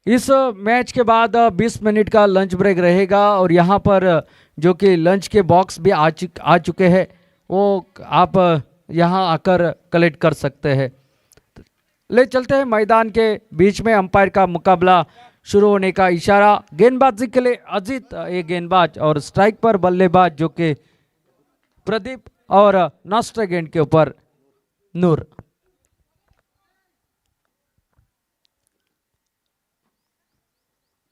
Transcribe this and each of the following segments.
इस मैच के बाद 20 मिनट का लंच ब्रेक रहेगा और यहाँ पर जो कि लंच के बॉक्स भी आ चुके हैं, वो आप यहाँ आकर कलेक्ट कर सकते हैं। ले चलते हैं मैदान के बीच में। अंपायर का मुकाबला शुरू होने का इशारा। गेंदबाजी के लिए अजीत एक गेंदबाज और स्ट्राइक पर बल्लेबाज जो कि प्रदीप और नॉस्ट गेंद के ऊपर नूर।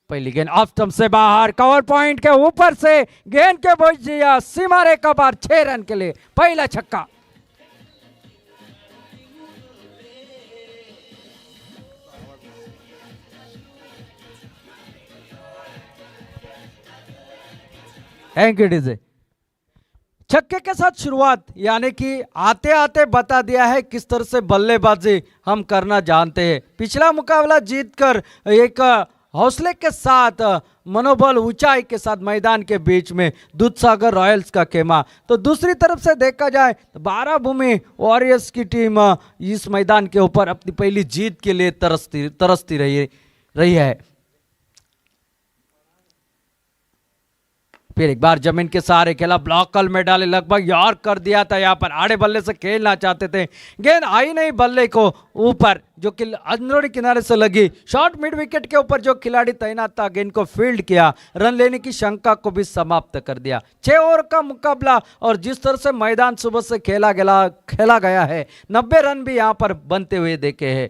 पहली गेंद ऑफ स्टंप से बाहर, कवर पॉइंट के ऊपर से गेंद के बोझ दिया सीमा रेखा पर 6 रन के लिए पहला छक्का। Thank you DJ. छक्के के साथ शुरुआत, यानी कि आते आते बता दिया है किस तरह से बल्लेबाजी हम करना जानते हैं। पिछला मुकाबला जीतकर एक हौसले के साथ, मनोबल ऊंचाई के साथ मैदान के बीच में दूधसागर रॉयल्स का खेमा। तो दूसरी तरफ से देखा जाए तो बाराभूमि वॉरियर्स की टीम इस मैदान के ऊपर अपनी पहली जीत के लिए तरसती रही है। फिर एक बार जमीन के सहारे खेला, ब्लॉक कल में डाले, लगभग यार कर दिया था। यहाँ पर आड़े बल्ले से खेलना चाहते थे, गेंद आई नहीं बल्ले को ऊपर, जो कि अंदरूनी किनारे से लगी। शॉर्ट मिड विकेट के ऊपर जो खिलाड़ी तैनात था गेंद को फील्ड किया, रन लेने की शंका को भी समाप्त कर दिया। 6 ओवर का मुकाबला और जिस तरह से मैदान सुबह से खेला गया है, 90 रन भी यहाँ पर बनते हुए देखे हैं।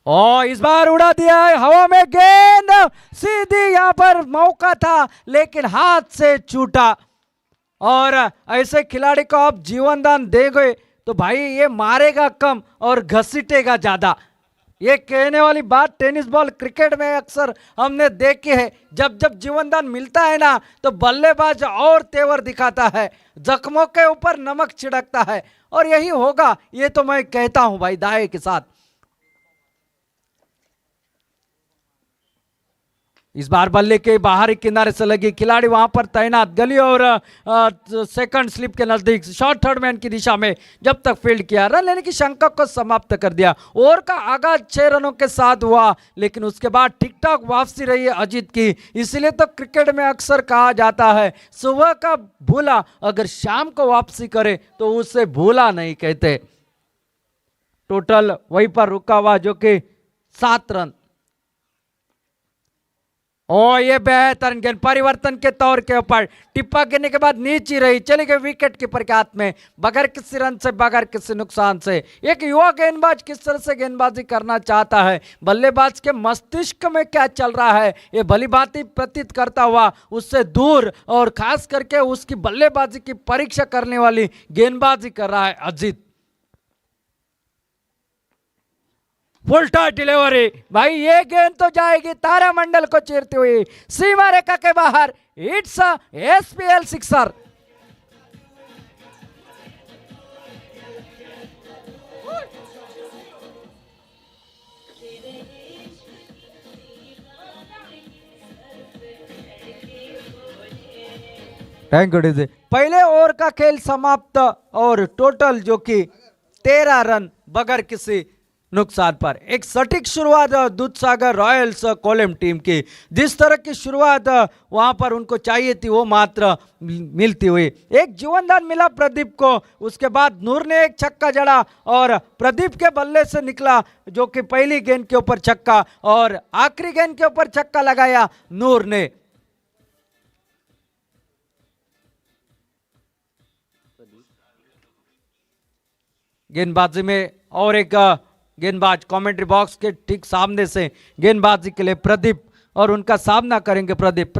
और इस बार उड़ा दिया है हवा में गेंद, सीधी यहाँ पर मौका था लेकिन हाथ से छूटा। और ऐसे खिलाड़ी को आप जीवन दान दे गए तो भाई ये मारेगा कम और घसीटेगा ज्यादा। ये कहने वाली बात टेनिस बॉल क्रिकेट में अक्सर हमने देखी है। जब जब जीवन दान मिलता है ना तो बल्लेबाज और तेवर दिखाता है, जख्मों के ऊपर नमक छिड़कता है, और यही होगा, ये तो मैं कहता हूं भाई दाए के साथ। इस बार बल्ले के बाहरी किनारे से लगी, खिलाड़ी वहां पर तैनात, गली और सेकंड स्लिप के नजदीक शॉर्ट थर्ड मैन की दिशा में जब तक फील्ड किया, रन लेने की शंका को समाप्त कर दिया। ओवर का आगाज 6 रनों के साथ हुआ, लेकिन उसके बाद ठीक ठाक वापसी रही है अजीत की। इसलिए तो क्रिकेट में अक्सर कहा जाता है सुबह का भूला अगर शाम को वापसी करे तो उसे भूला नहीं कहते। टोटल वहीं पर रुका हुआ जो कि 7 रन। ओ ये बेहतरीन गेंद परिवर्तन के तौर के ऊपर, टिप्पा गिरने के बाद नीचे रही, चली गई विकेट कीपर के हाथ में, बगैर किसी रन से, बगैर किसी नुकसान से। एक युवा गेंदबाज किस तरह से गेंदबाजी करना चाहता है, बल्लेबाज के मस्तिष्क में क्या चल रहा है, ये भली भांति प्रतीत करता हुआ उससे दूर और खास करके उसकी बल्लेबाजी की परीक्षा करने वाली गेंदबाजी कर रहा है अजीत। फुल टॉस डिलीवरी, भाई ये गेंद तो जाएगी तारामंडल को चीरती हुई सीमा रेखा के बाहर। It's SPL sixer. Thank you DJ. पहले ओवर का खेल समाप्त और टोटल जो कि 13 रन बगैर किसी नुकसान पर। एक सटीक शुरुआत दूधसागर रॉयल्स कोलम टीम की, जिस तरह की शुरुआत वहां पर उनको चाहिए थी वो मात्र मिलती हुई। एक जीवनदान मिला प्रदीप को, उसके बाद नूर ने एक छक्का जड़ा और प्रदीप के बल्ले से निकला जो कि पहली गेंद के ऊपर छक्का और आखिरी गेंद के ऊपर छक्का लगाया नूर ने। गेंदबाजी में और एक गेंदबाज कमेंट्री बॉक्स के ठीक सामने से गेंदबाजी के लिए प्रदीप, और उनका सामना करेंगे प्रदीप।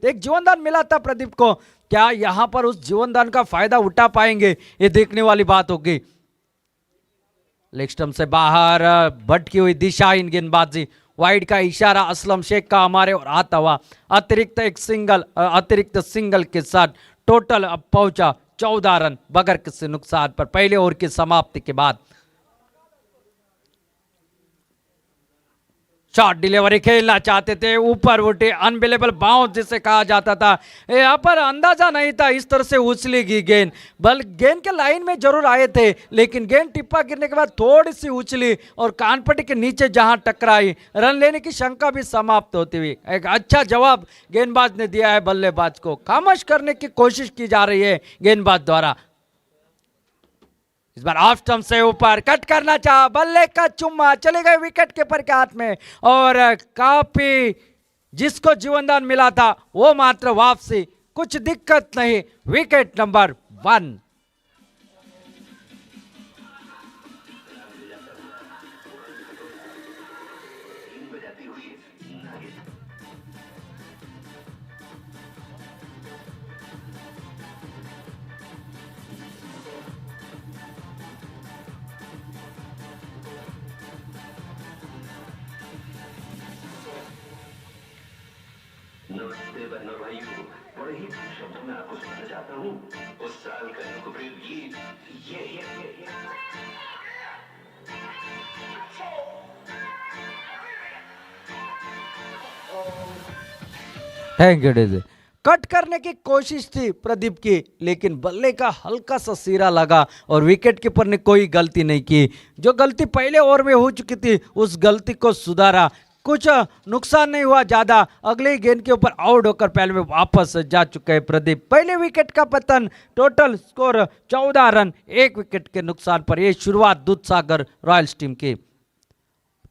एक जीवनदान मिला था प्रदीप को, क्या यहां पर उस जीवनदान का फायदा उठा पाएंगे, ये देखने वाली बात होगी। लेग स्टंप से बाहर भटकी हुई दिशा इन गेंदबाजी, वाइड का इशारा असलम शेख का हमारे और आता हुआ अतिरिक्त सिंगल के साथ टोटल अब पहुंचा 14 रन बगैर किसी नुकसान पर पहले ओवर की समाप्ति के बाद। शॉर्ट डिलीवरी खेलना चाहते थे, ऊपर उठे, अनबिलेबल बाउंस जिसे कहा जाता था। यहाँ पर अंदाजा नहीं था इस तरह से उछलेगी गेंद, बल गेंद के लाइन में जरूर आए थे, लेकिन गेंद टिप्पा गिरने के बाद थोड़ी सी उछली और कानपट्टी के नीचे जहां टकराई, रन लेने की शंका भी समाप्त होती हुई। एक अच्छा जवाब गेंदबाज ने दिया है, बल्लेबाज को खामोश करने की कोशिश की जा रही है गेंदबाज द्वारा। इस बार ऑफ स्टंप से ऊपर कट करना चाहा, बल्ले का चुम्मा चले गए विकेट कीपर के हाथ में, और काफी जिसको जीवनदान मिला था वो मात्र वापसी, कुछ दिक्कत नहीं। Wicket number 1। नमस्ते बहनों भाइयों, बड़े ही शब्दों में आपको सुनाना चाहता हूँ उस साल का लोकप्रिय गीत ये। Thank you DJ. कट करने की कोशिश थी प्रदीप की, लेकिन बल्ले का हल्का सा सिरा लगा और विकेट कीपर ने कोई गलती नहीं की। जो गलती पहले ओवर में हो चुकी थी उस गलती को सुधारा, कुछ नुकसान नहीं हुआ ज्यादा। अगले ही गेंद के ऊपर आउट होकर पहले में वापस जा चुके हैं प्रदीप। पहले विकेट का पतन, टोटल स्कोर 14 रन 1 विकेट के नुकसान पर। यह शुरुआत दूधसागर रॉयल्स टीम की।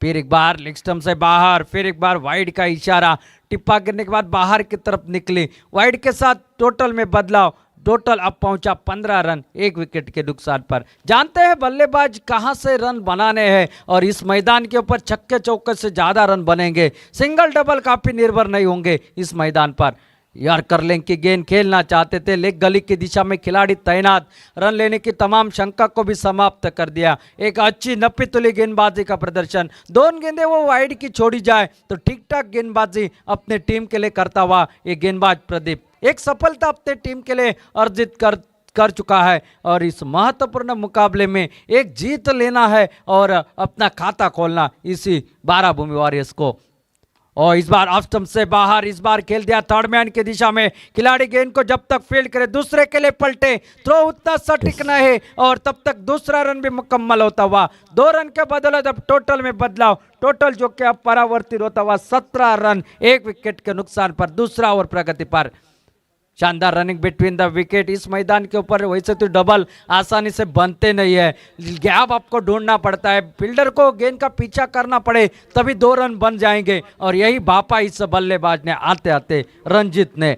फिर एक बार लेग स्टंप से बाहर, फिर एक बार वाइड का इशारा, टिप्पा गिरने के बाद बाहर की तरफ निकली, वाइड के साथ टोटल में बदलाव। टोटल अब पहुंचा 15 रन 1 विकेट के नुकसान पर। जानते हैं बल्लेबाज कहां से रन बनाने हैं, और इस मैदान के ऊपर छक्के चौके से ज्यादा रन बनेंगे, सिंगल डबल काफी निर्भर नहीं होंगे इस मैदान पर। यॉर्कर लेग की गेंद खेलना चाहते थे, लेग गली की दिशा में खिलाड़ी तैनात, रन लेने की तमाम शंका को भी समाप्त कर दिया। एक अच्छी नप्पी तुली गेंदबाजी का प्रदर्शन, 2 गेंदें वो वाइड की छोड़ी जाए तो ठीक ठाक गेंदबाजी अपने टीम के लिए करता हुआ ये गेंदबाज प्रदीप एक सफलता अपने टीम के लिए अर्जित कर चुका है, और इस महत्वपूर्ण मुकाबले में एक जीत लेना है और अपना खाता खोलना इसी 12 भूमि वॉरियर्स को। और इस बार ऑफ स्टंप से बाहर, इस बार खेल दिया थर्ड मैन की दिशा में। खिलाड़ी गेंद को जब तक फील्ड करे दूसरे के लिए पलटे, थ्रो उतना सटीक न है और तब तक दूसरा रन भी मुकम्मल होता हुआ। 2 रन के बदले जब टोटल में बदलाव, टोटल जो कि अब परावर्तित होता हुआ 17 रन 1 विकेट के नुकसान पर। दूसरा ओवर प्रगति पर। शानदार रनिंग बिटवीन द विकेट। इस मैदान के ऊपर वैसे तो डबल आसानी से बनते नहीं है, गैप आपको ढूंढना पड़ता है, फील्डर को गेंद का पीछा करना पड़े तभी 2 रन बन जाएंगे, और यही भापा इस बल्लेबाज ने आते आते रंजीत ने।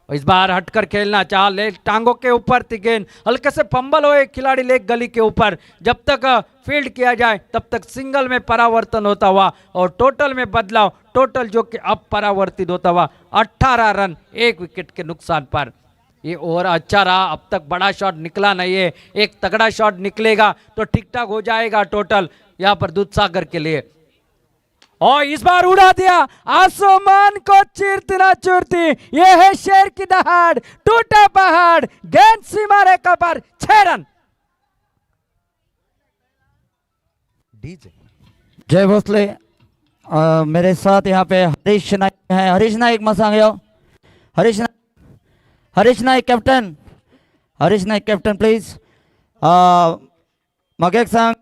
इस बार हटकर खेलना चाह, ले टांगों के ऊपर थी गेंद, हल्के से फंबल हुए खिलाड़ी लेग गली के ऊपर। जब तक फील्ड किया जाए तब तक सिंगल में परावर्तन होता हुआ और टोटल में बदलाव, टोटल जो कि अब परावर्तित होता हुआ 18 रन 1 विकेट के नुकसान पर। ये ओवर अच्छा रहा, अब तक बड़ा शॉट निकला नहीं है, एक तगड़ा शॉट निकलेगा तो ठीक ठाक हो जाएगा टोटल यहाँ पर दूधसागर के लिए। और इस बार उड़ा दिया आसमान को चीरती ना चूरती, ये है शेर की दहाड़, टूटा पहाड़, गेंद सीमा रेखा पर 6 रन। डीजे जय भोसले। मेरे साथ यहाँ पे हरीश नाईक हैं। हरीश नाईक मग सांग यो। Harish Naik captain, Harish Naik captain please. मग एक सांग,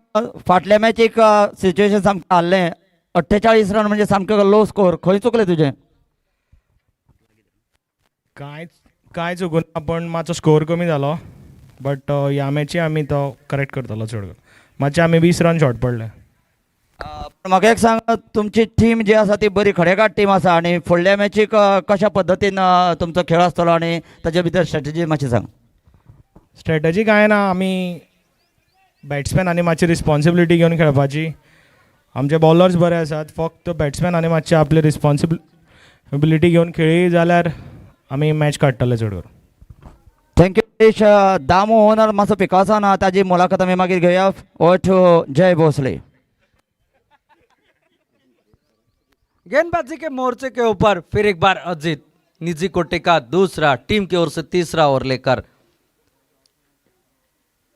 फाटल्या मॅच एक सिच्युएशन सामकें हारलें, 48 रन म्हणजे सामकें लो स्कोर, खंय चुकलें तुजें? काय चुकून पण मातसो स्कोर कमी जालो, बट ह्या मॅची आमी तो करेक्ट करतलो चड. मातशे आमी 20 रन शॉर्ट पडले. म्हाका एक सांग, तुमची टीम जी आसा ती बरी खडेगाड टीम आसा, आनी फुडल्या मॅचीक कशा पद्दतीन तुमचो खेळ आसतलो आनी ताचे भितर स्ट्रॅटेजी मातशी सांग. स्ट्रॅटेजी काय ना, आमी बॅट्समॅनांनी मातशी रिस्पॉन्सिबिलिटी घेवन खेळपाची. आमचे बॉलर्स बरे आसात, फक्त बॅट्समॅनांनी मातशे आपली रिस्पॉन्सिबिलिटी घेवन खेळ्ळी जाल्यार आमी मॅच काडटले चड करून. थँक्यू हरीश. दामू ओनर मातसो पिकासा ना, ताजी मुलाखत आमी मागीर घेया. ओवर टू जय भोसले. गेंदबाजी के मोर्चे के ऊपर फिर एक बार अजीत निजी कोटे का दूसरा, टीम की ओर से तीसरा ओवर लेकर।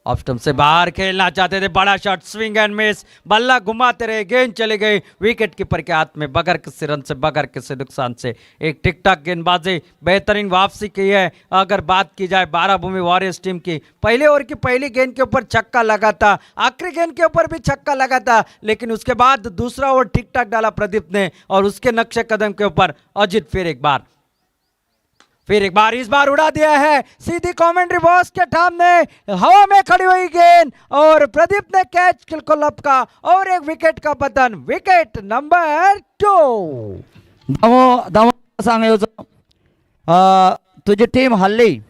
ऑफ स्टंप से बाहर खेलना चाहते थे, बड़ा शॉट, स्विंग एंड मिस, बल्ला घुमाते रहे, गेंद चली गई विकेट कीपर के हाथ में बगैर किसी रन से, बगैर किसी नुकसान से। एक ठीक ठाक गेंदबाजी, बेहतरीन वापसी की है। अगर बात की जाए बाराभूमि वॉरियर्स टीम की, पहले ओवर की पहली गेंद के ऊपर छक्का लगा था, आखिरी गेंद के ऊपर भी छक्का लगा था, लेकिन उसके बाद दूसरा ओवर ठीक ठाक डाला प्रदीप ने, और उसके नक्शे कदम के ऊपर अजित फिर एक बार इस बार उड़ा दिया है सीधी कमेंट्री बॉक्स के सामने, हवा में खड़ी हुई गेंद और प्रदीप ने कैच को लपका और एक विकेट का पतन। Wicket number 2। दामो सांग येवचो तुजी टीम हारली।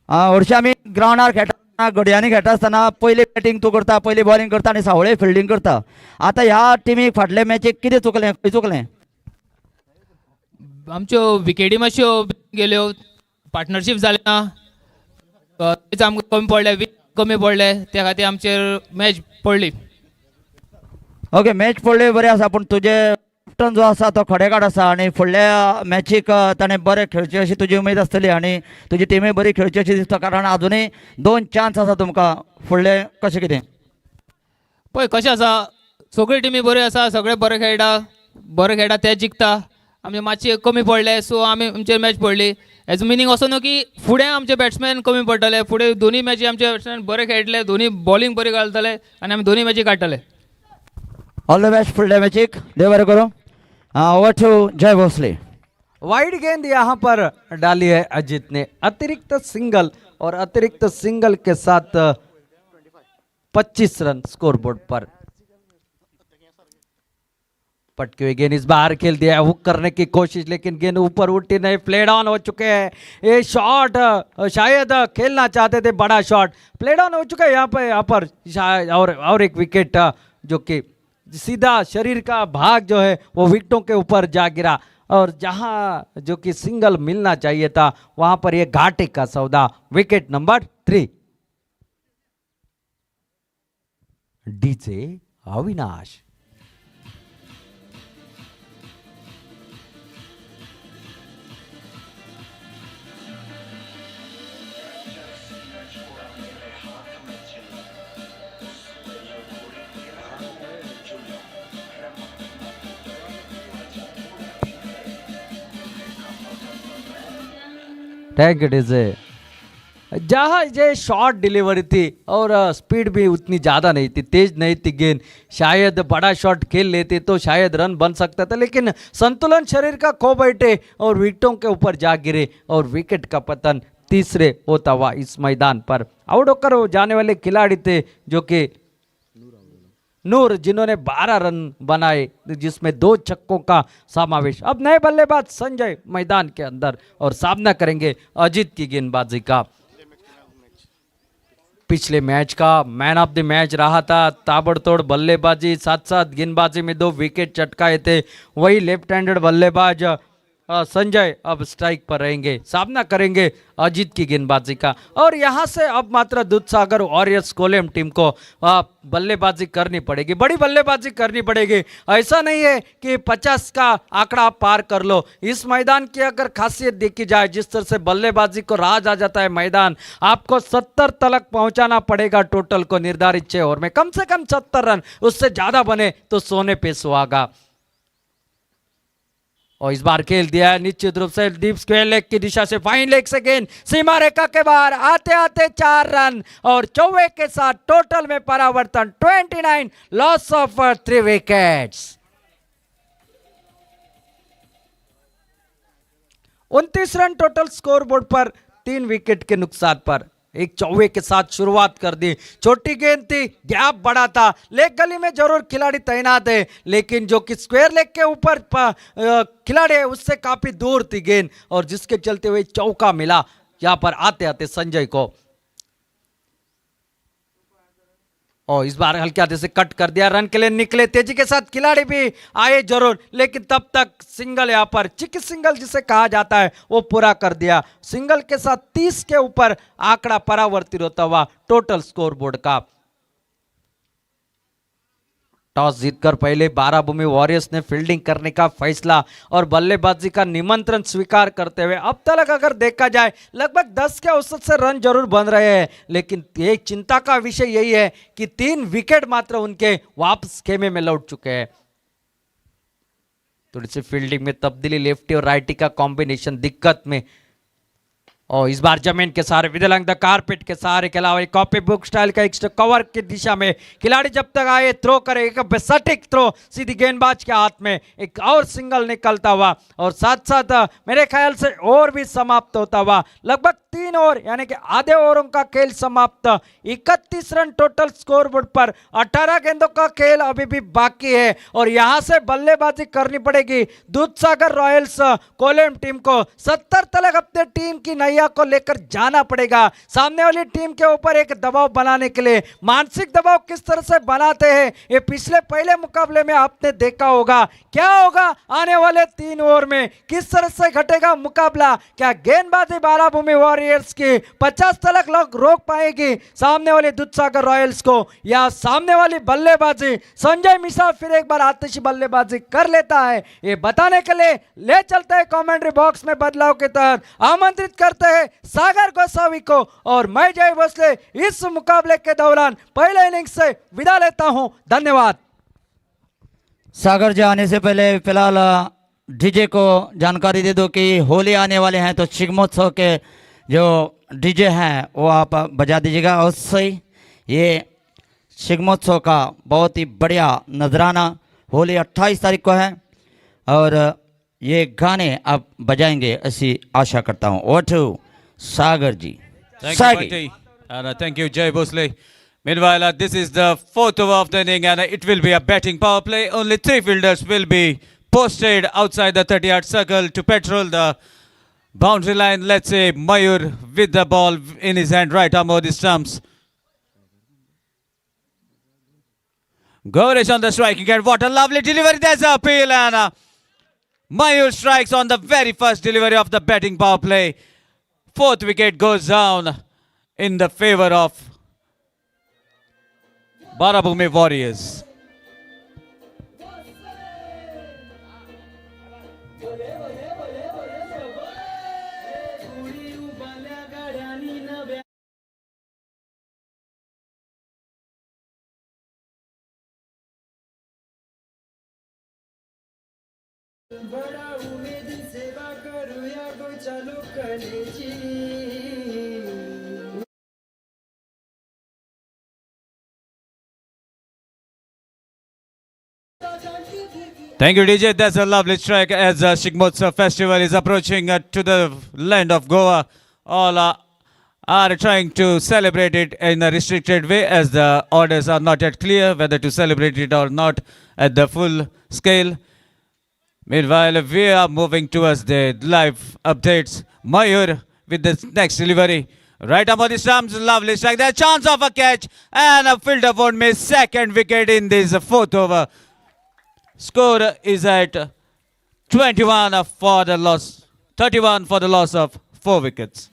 हरशीं आमी ग्राउंडार खेळटा, गड्यांनी खेळटा आसतना पयली बॅटिंग तूं करता, पयली बॉलिंग करता आनी सावळे फिल्डिंग करता। आतां ह्या टीमीक फाटले मॅचीक कितें चुकलें, खंय चुकलें? आमच्यो विकेटी मातश्यो गेल्यो, पार्टनरशीप जालें ना, तेच आमकां कमी पडले, कमी पडले, त्या खातीर आमचेर मॅच पडली। ओके, मॅच पडली बरें आसा, पूण तुजे कॅप्टन जो आसा तो खडेकाड आसा आनी फुडल्या मॅचीक ताणें बरें खेळचें अशी तुजी उमेद आसतली आनी तुजी टिमीय बरी खेळची अशी दिसता, कारण अजुनूय 2 चान्स आसा तुमकां फुडलें कशें कितें? पळय कशें आसा, सगळी टिमी बऱ्यो आसा, सगळे बरे खेळटा ते जिखता, आमचे मातशे कमी पडले, सो आमचे मॅच पडली। हेजो मिनींग असो न्हू की फुडें आमचे बॅट्समॅन कमी पडटले, फुडें दोनूय मॅची आमचे बॅट्समॅन बरे खेळटले, दोनूय बॉलिंग बरी घालतले आनी आमी दोनूय मॅची काडटले। ऑल द बेस्ट फुडल्या मॅचीक, देव बरें करूं। ओवर टू जय भोसले। वाइड गेंद यहां पर डाली है अजित ने, अतिरिक्त सिंगल, और अतिरिक्त सिंगल के साथ 25 रन स्कोरबोर्ड पर। पटकी हुई गेंद इस बार खेल दिया, हुक करने की कोशिश, लेकिन गेंद ऊपर उठी नहीं, प्लेड ऑन हो चुके हैं। ये शॉट शायद खेलना चाहते थे, बड़ा शॉट प्लेड ऑन हो चुका है यहाँ पर शायद, और एक विकेट जो कि सीधा शरीर का भाग जो है वो विकेटों के ऊपर जा गिरा, और जहां जो कि सिंगल मिलना चाहिए था वहां पर ये घाटे का सौदा। Wicket number 3। DJ Avinash. Thank you DJ. जहाँ ये शॉर्ट डिलीवरी थी और स्पीड भी उतनी ज़्यादा नहीं थी, तेज नहीं थी गेंद, शायद बड़ा शॉट खेल लेते तो शायद रन बन सकता था, लेकिन संतुलन शरीर का खो बैठे और विकेटों के ऊपर जा गिरे और विकेट का पतन तीसरे होता हुआ इस मैदान पर। आउट होकर जाने वाले खिलाड़ी थे जो कि नूर, जिन्होंने 12 रन बनाए, जिसमें 2 छक्कों का समावेश। अब नए बल्लेबाज संजय मैदान के अंदर और सामना करेंगे अजित की गेंदबाजी का। पिछले मैच का मैन ऑफ द मैच रहा था, ताबड़तोड़ बल्लेबाजी, साथ साथ गेंदबाजी में 2 विकेट चटकाए थे। वही लेफ्ट हैंडेड बल्लेबाज संजय अब स्ट्राइक पर रहेंगे, सामना करेंगे अजीत की गेंदबाजी का। और यहां से अब मात्र दूधसागर वॉरियर्स कोलेम टीम को बल्लेबाजी करनी पड़ेगी, बड़ी बल्लेबाजी करनी पड़ेगी। ऐसा नहीं है कि 50 का आंकड़ा आप पार कर लो। इस मैदान की अगर खासियत देखी जाए, जिस तरह से बल्लेबाजी को राज आ जाता है मैदान, आपको 70 तक पहुंचाना पड़ेगा टोटल को निर्धारित 6 ओवर में, कम से कम 70 रन, उससे ज्यादा बने तो सोने पे सुहागा। और इस बार खेल दिया है निश्चित रूप से डीप स्क्वायर लेग की दिशा से, फाइन लेग से गेंद सीमा रेखा के बाहर आते आते 4 रन और 54 के साथ टोटल में परावर्तन 29, loss of 3 wickets. 29 run total score board पर 3 विकेट के नुकसान पर। एक 54 के साथ शुरुआत कर दी, छोटी गेंद थी, गैप बड़ा था, लेग गली में जरूर खिलाड़ी तैनात है, लेकिन जो कि स्क्वायर लेग के ऊपर खिलाड़ी है उससे काफी दूर थी गेंद, और जिसके चलते हुए चौका मिला यहां पर आते आते संजय को। और इस बार हल्के हाथे से कट कर दिया, रन के लिए निकले तेजी के साथ खिलाड़ी भी आए जरूर, लेकिन तब तक सिंगल यहां पर चिक सिंगल जिसे कहा जाता है वो पूरा कर दिया। सिंगल के साथ 30 के ऊपर आंकड़ा परावर्तित होता हुआ टोटल स्कोर बोर्ड का। टॉस जीतकर पहले बाराभूमि वॉरियर्स ने फील्डिंग करने का फैसला और बल्लेबाजी का निमंत्रण स्वीकार करते हुए अब तक अगर देखा जाए लगभग 10 के औसत से रन जरूर बन रहे हैं, लेकिन एक चिंता का विषय यही है कि 3 विकेट मात्र उनके वापस खेमे में लौट चुके हैं। थोड़ी सी फील्डिंग में तब्दीली, लेफ्टी और राइटी का कॉम्बिनेशन दिक्कत में, और इस बार जमीन के सहारे विदलंग द कारपेट के सहारे के अलावा एक कॉपी बुक स्टाइल का एक कवर की दिशा में खिलाड़ी जब तक आए थ्रो करे, एक सटीक थ्रो सीधी गेंदबाज के हाथ में, एक और सिंगल निकलता हुआ और साथ साथ मेरे ख्याल से और भी समाप्त होता हुआ। लगभग 3 ओवर यानी कि आधे ओवरों का खेल समाप्त, 31 रन टोटल स्कोरबोर्ड पर, 18 गेंदों का खेल अभी भी बाकी है और यहां से बल्लेबाजी करनी पड़ेगी दूधसागर रॉयल्स कोलम टीम को। 70 तक अपने टीम की नैया को लेकर जाना पड़ेगा। सामने वाली टीम के ऊपर एक दबाव बनाने के लिए मानसिक दबाव किस तरह से बनाते हैं ये पिछले पहले मुकाबले में आपने देखा होगा। क्या होगा आने वाले 3 ओवर में, किस तरह से घटेगा मुकाबला, क्या गेंदबाजी बाराभूमि वॉरियर्स की 50 तक लोग रोक पाएगी सामने वाले दूधसागर रॉयल्स को, या सामने वाली बल्लेबाजी संजय मिश्रा फिर एक बार आतिशी बल्लेबाजी कर लेता है। ये बताने के लिए ले चलते हैं कमेंट्री बॉक्स में बदलाव के तहत आमंत्रित करते हैं सागर गोसावी को और मैं जय भोसले इस मुकाबले के दौरान पहले इनिंग्स से विदा लेता हूं। धन्यवाद। सागर जी आने से पहले फिलहाल डीजे को जानकारी दे दो कि होली आने वाले हैं, तो शिग्मोत्सव के जो डीजे हैं वो आप बजा दीजिएगा। और सही ये शिग्मोत्सव का बहुत ही बढ़िया नजराना होली 28 तारीख को है और ये गाने आप बजाएंगे ऐसी आशा करता हूँ। Over to Sagar ji. Thank you, Bunty. And thank you, Jay Bosley. Meanwhile, this is the 4th over of the inning, and it will be a batting power play. Only 3 fielders will be posted outside the 30-yard circle to patrol the boundary line. Let's say Mayur with the ball in his hand, right arm over the stumps. Gaurish on the striking end. What a lovely delivery. There's a appeal, and Mayur strikes on the very first delivery of the batting power play. 4th wicket goes down in the favor of Barabhumi Warriors. Thank you, DJ. That's a lovely track as Shigmotsav Festival is approaching to the land of Goa. All are trying to celebrate it in a restricted way as the orders are not yet clear whether to celebrate it or not at the full scale. Meanwhile, we are moving towards the live updates. Mayur with the next delivery. Right up on the stumps, lovely strike. There's a chance of a catch and a fielder won't miss. Second wicket in this 4th over. Score is at 21 for the loss, 31 for the loss of 4 wickets.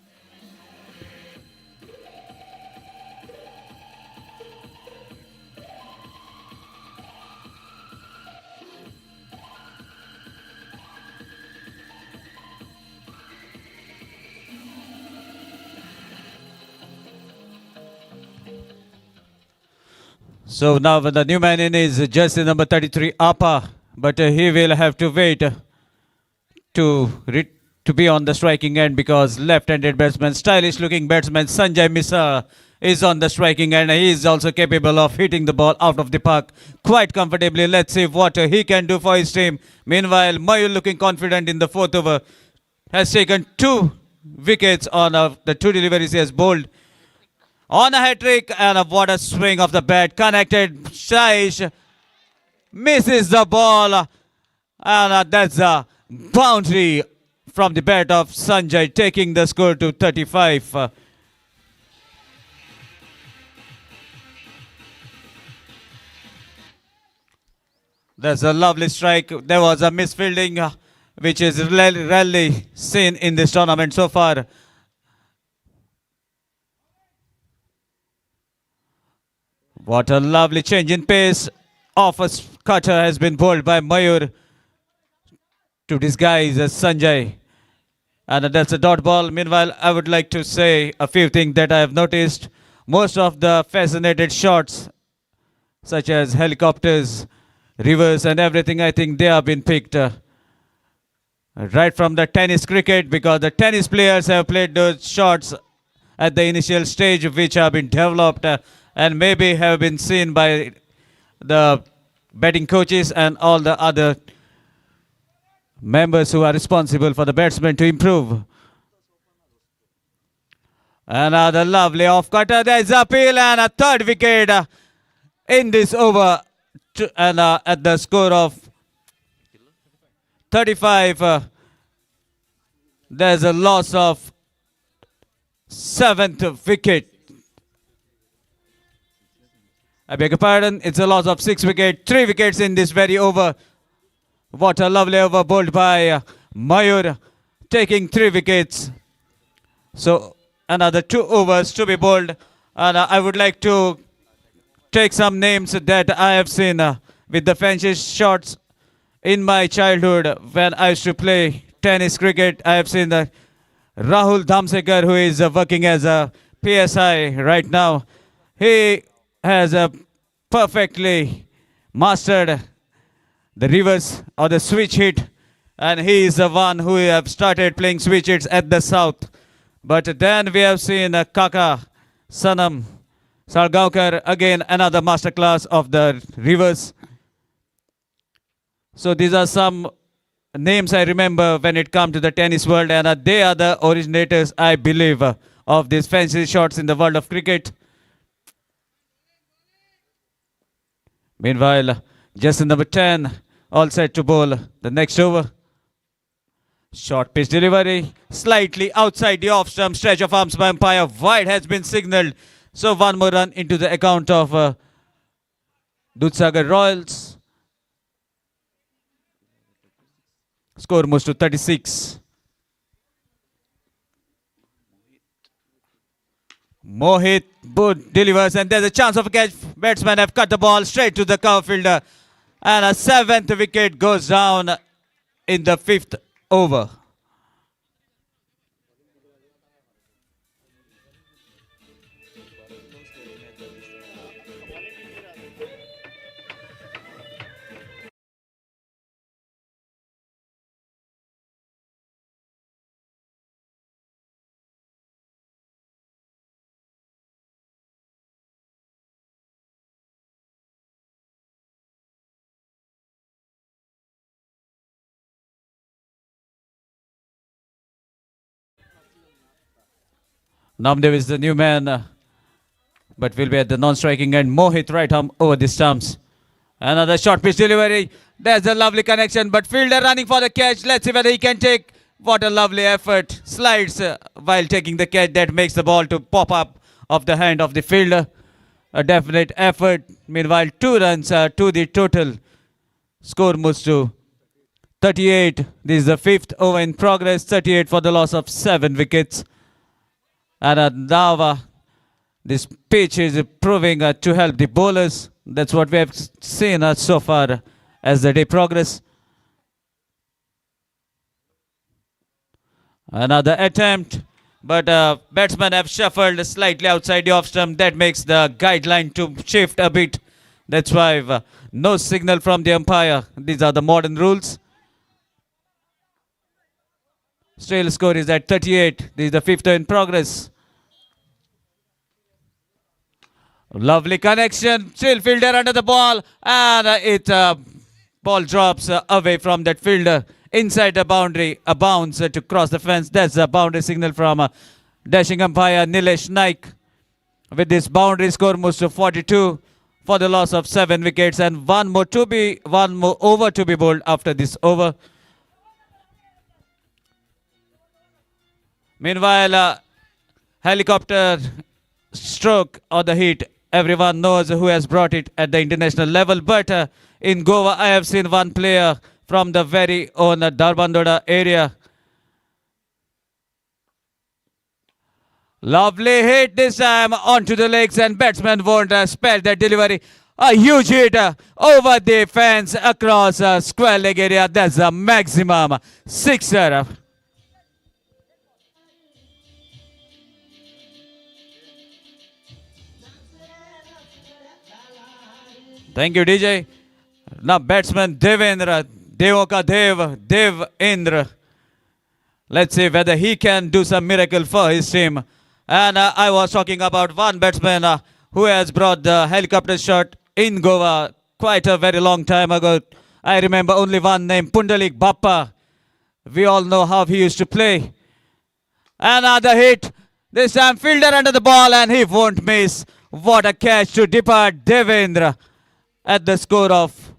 So now the new man in is jersey number 33, Appa, but he will have to wait to be on the striking end because left-handed batsman, stylish-looking batsman Sanjay Mishra is on the striking end. He is also capable of hitting the ball out of the park quite comfortably. Let's see what he can do for his team. Meanwhile, Mayur looking confident in the 4th over, has taken 2 wickets on the 2 deliveries he has bowled. On a hat-trick and what a swing of the bat. Connected, Shaish misses the ball and that's a boundary from the bat of Sanjay, taking the score to 35. That's a lovely strike. There was a misfielding which is rarely seen in this tournament so far. What a lovely change in pace off a cutter has been bowled by Mayur to disguise Sanjay. And that's a dot ball. Meanwhile, I would like to say a few things that I have noticed. Most of the fascinated shots, such as helicopters, rivers, and everything, I think they have been picked right from the tennis cricket, because the tennis players have played those shots at the initial stage, which have been developed and maybe have been seen by the batting coaches and all the other members who are responsible for the batsmen to improve. Another lovely off cutter. There's a peel and a third wicket in this over, and at the score of 35. There's a loss of 7th wicket. I beg your pardon, it's a loss of 6 wickets, 3 wickets in this very over. What a lovely over bowled by Mayur, taking 3 wickets. So another 2 overs to be bowled. And I would like to take some names that I have seen with the fancy shots in my childhood when I used to play tennis cricket. I have seen Rahul Dhamsekar, who is working as a PSI right now. He has perfectly mastered the reverse or the switch hit, and he is the one who have started playing switch hits at the south. But then we have seen Kaka Sanam Salgaonkar, again another masterclass of the reverse. So these are some names I remember when it comes to the tennis world, and they are the originators, I believe, of these fancy shots in the world of cricket. Meanwhile, just number 10, all set to bowl the next over. Short pitch delivery, slightly outside the off-stump, stretch of arms by umpire, wide has been signalled. So one more run into the account of Dudhsagar Royals. Score moves to 36. Mohit delivers, and there's a chance of a catch. Batsmen have cut the ball straight to the cover fielder, and a 7th wicket goes down in the 5th over. Namdev is the new man, but will be at the non-striking end. Mohit right arm over the stumps. Another short pitch delivery. There's a lovely connection, but fielder running for the catch. Let's see whether he can take. What a lovely effort. Slides while taking the catch. That makes the ball to pop up off the hand of the fielder. A definite effort. Meanwhile, 2 runs to the total. Score moves to 38. This is the 5th over in progress. 38 for the loss of 7 wickets. And now this pitch is proving to help the bowlers. That's what we have seen so far as the day progress. Another attempt, but batsmen have shuffled slightly outside the off stump. That makes the guideline to shift a bit. That's why no signal from the umpire. These are the modern rules. Still score is at 38. This is the 5th in progress. Lovely connection. Still fielder under the ball. And ball drops away from that fielder. Inside the boundary. A bounce to cross the fence. That's a boundary signal from dashing umpire Nilesh Naik. With this boundary, score moves to 42 for the loss of 7 wickets. And one more over to be bowled after this over. Meanwhile, helicopter stroke or the hit, everyone knows who has brought it at the international level. But in Goa, I have seen one player from the very own Darbandoda area. Lovely hit this time onto the legs, and batsman won't spare that delivery. A huge hit over the fence across square leg area. That's a maximum sixer. Thank you, DJ. Now batsman Devendra, Devoka Devendra. Let's see whether he can do some miracle for his team. And I was talking about one batsman who has brought the helicopter shot in Goa quite a very long time ago. I remember only one name, Pundalik Bappa. We all know how he used to play. Another hit. This time fielder under the ball and he won't miss. What a catch to depart Devendra at the score of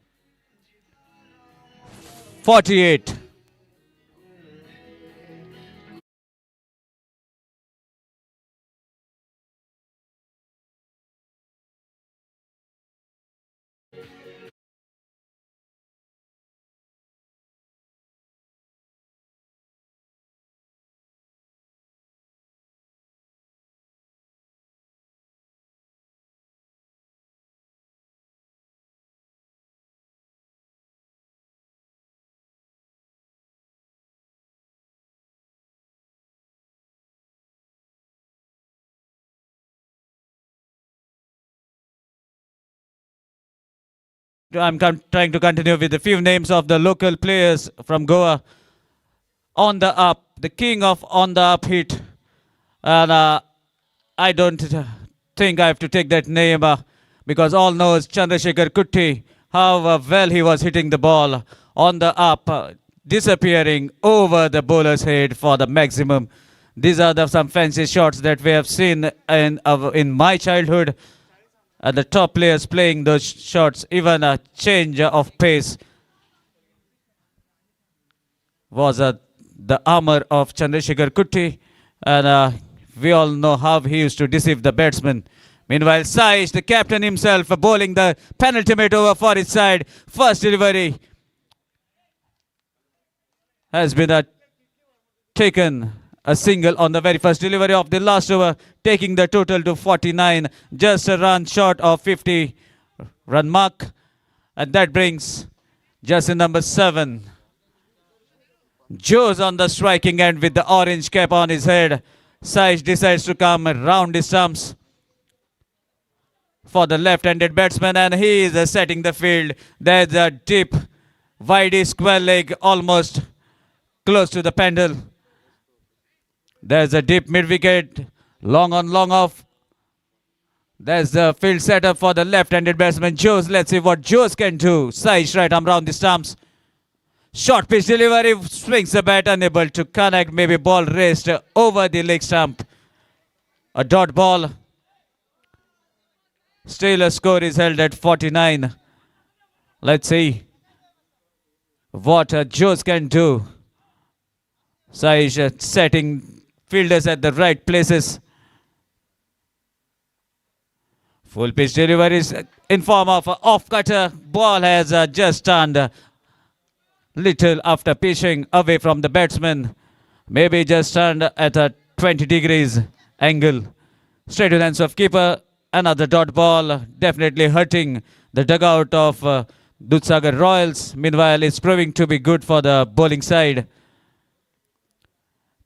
48. Trying to continue with a few names of the local players from Goa. On the up, the king of on the up hit. And I don't think I have to take that name because all knows Chandrasekhar Kutti, how well he was hitting the ball on the up, disappearing over the bowler's head for the maximum. These are some fancy shots that we have seen in my childhood. The top players playing those shots, even a change of pace was the armor of Chandrasekhar Kutti, and we all know how he used to deceive the batsmen. Meanwhile, Saish, the captain himself, bowling the penultimate over for his side. First delivery has been taken. A single on the very first delivery of the last over, taking the total to 49. Just a run short of 50 run mark. And that brings jersey number 7. Joe's on the striking end with the orange cap on his head. Saish decides to come round his stumps for the left-handed batsman, and he is setting the field. There's a deep, wide square leg, almost close to the pendle. There's a deep mid-wicket, long on, long off. There's the field setup for the left-handed batsman, Joes. Let's see what Joes can do. Saish right arm round the stumps. Short pitch delivery, swings the bat, unable to connect. Maybe ball raced over the leg stump. A dot ball. Still a score is held at 49. Let's see what Joes can do. Saish setting fielders at the right places. Full pitch deliveries in form of off cutter. Ball has just turned little after pitching away from the batsman. Maybe just turned at a 20 degrees angle. Straight to the hands of keeper. Another dot ball, definitely hurting the dugout of Dudhsagar Royals. Meanwhile, it's proving to be good for the bowling side.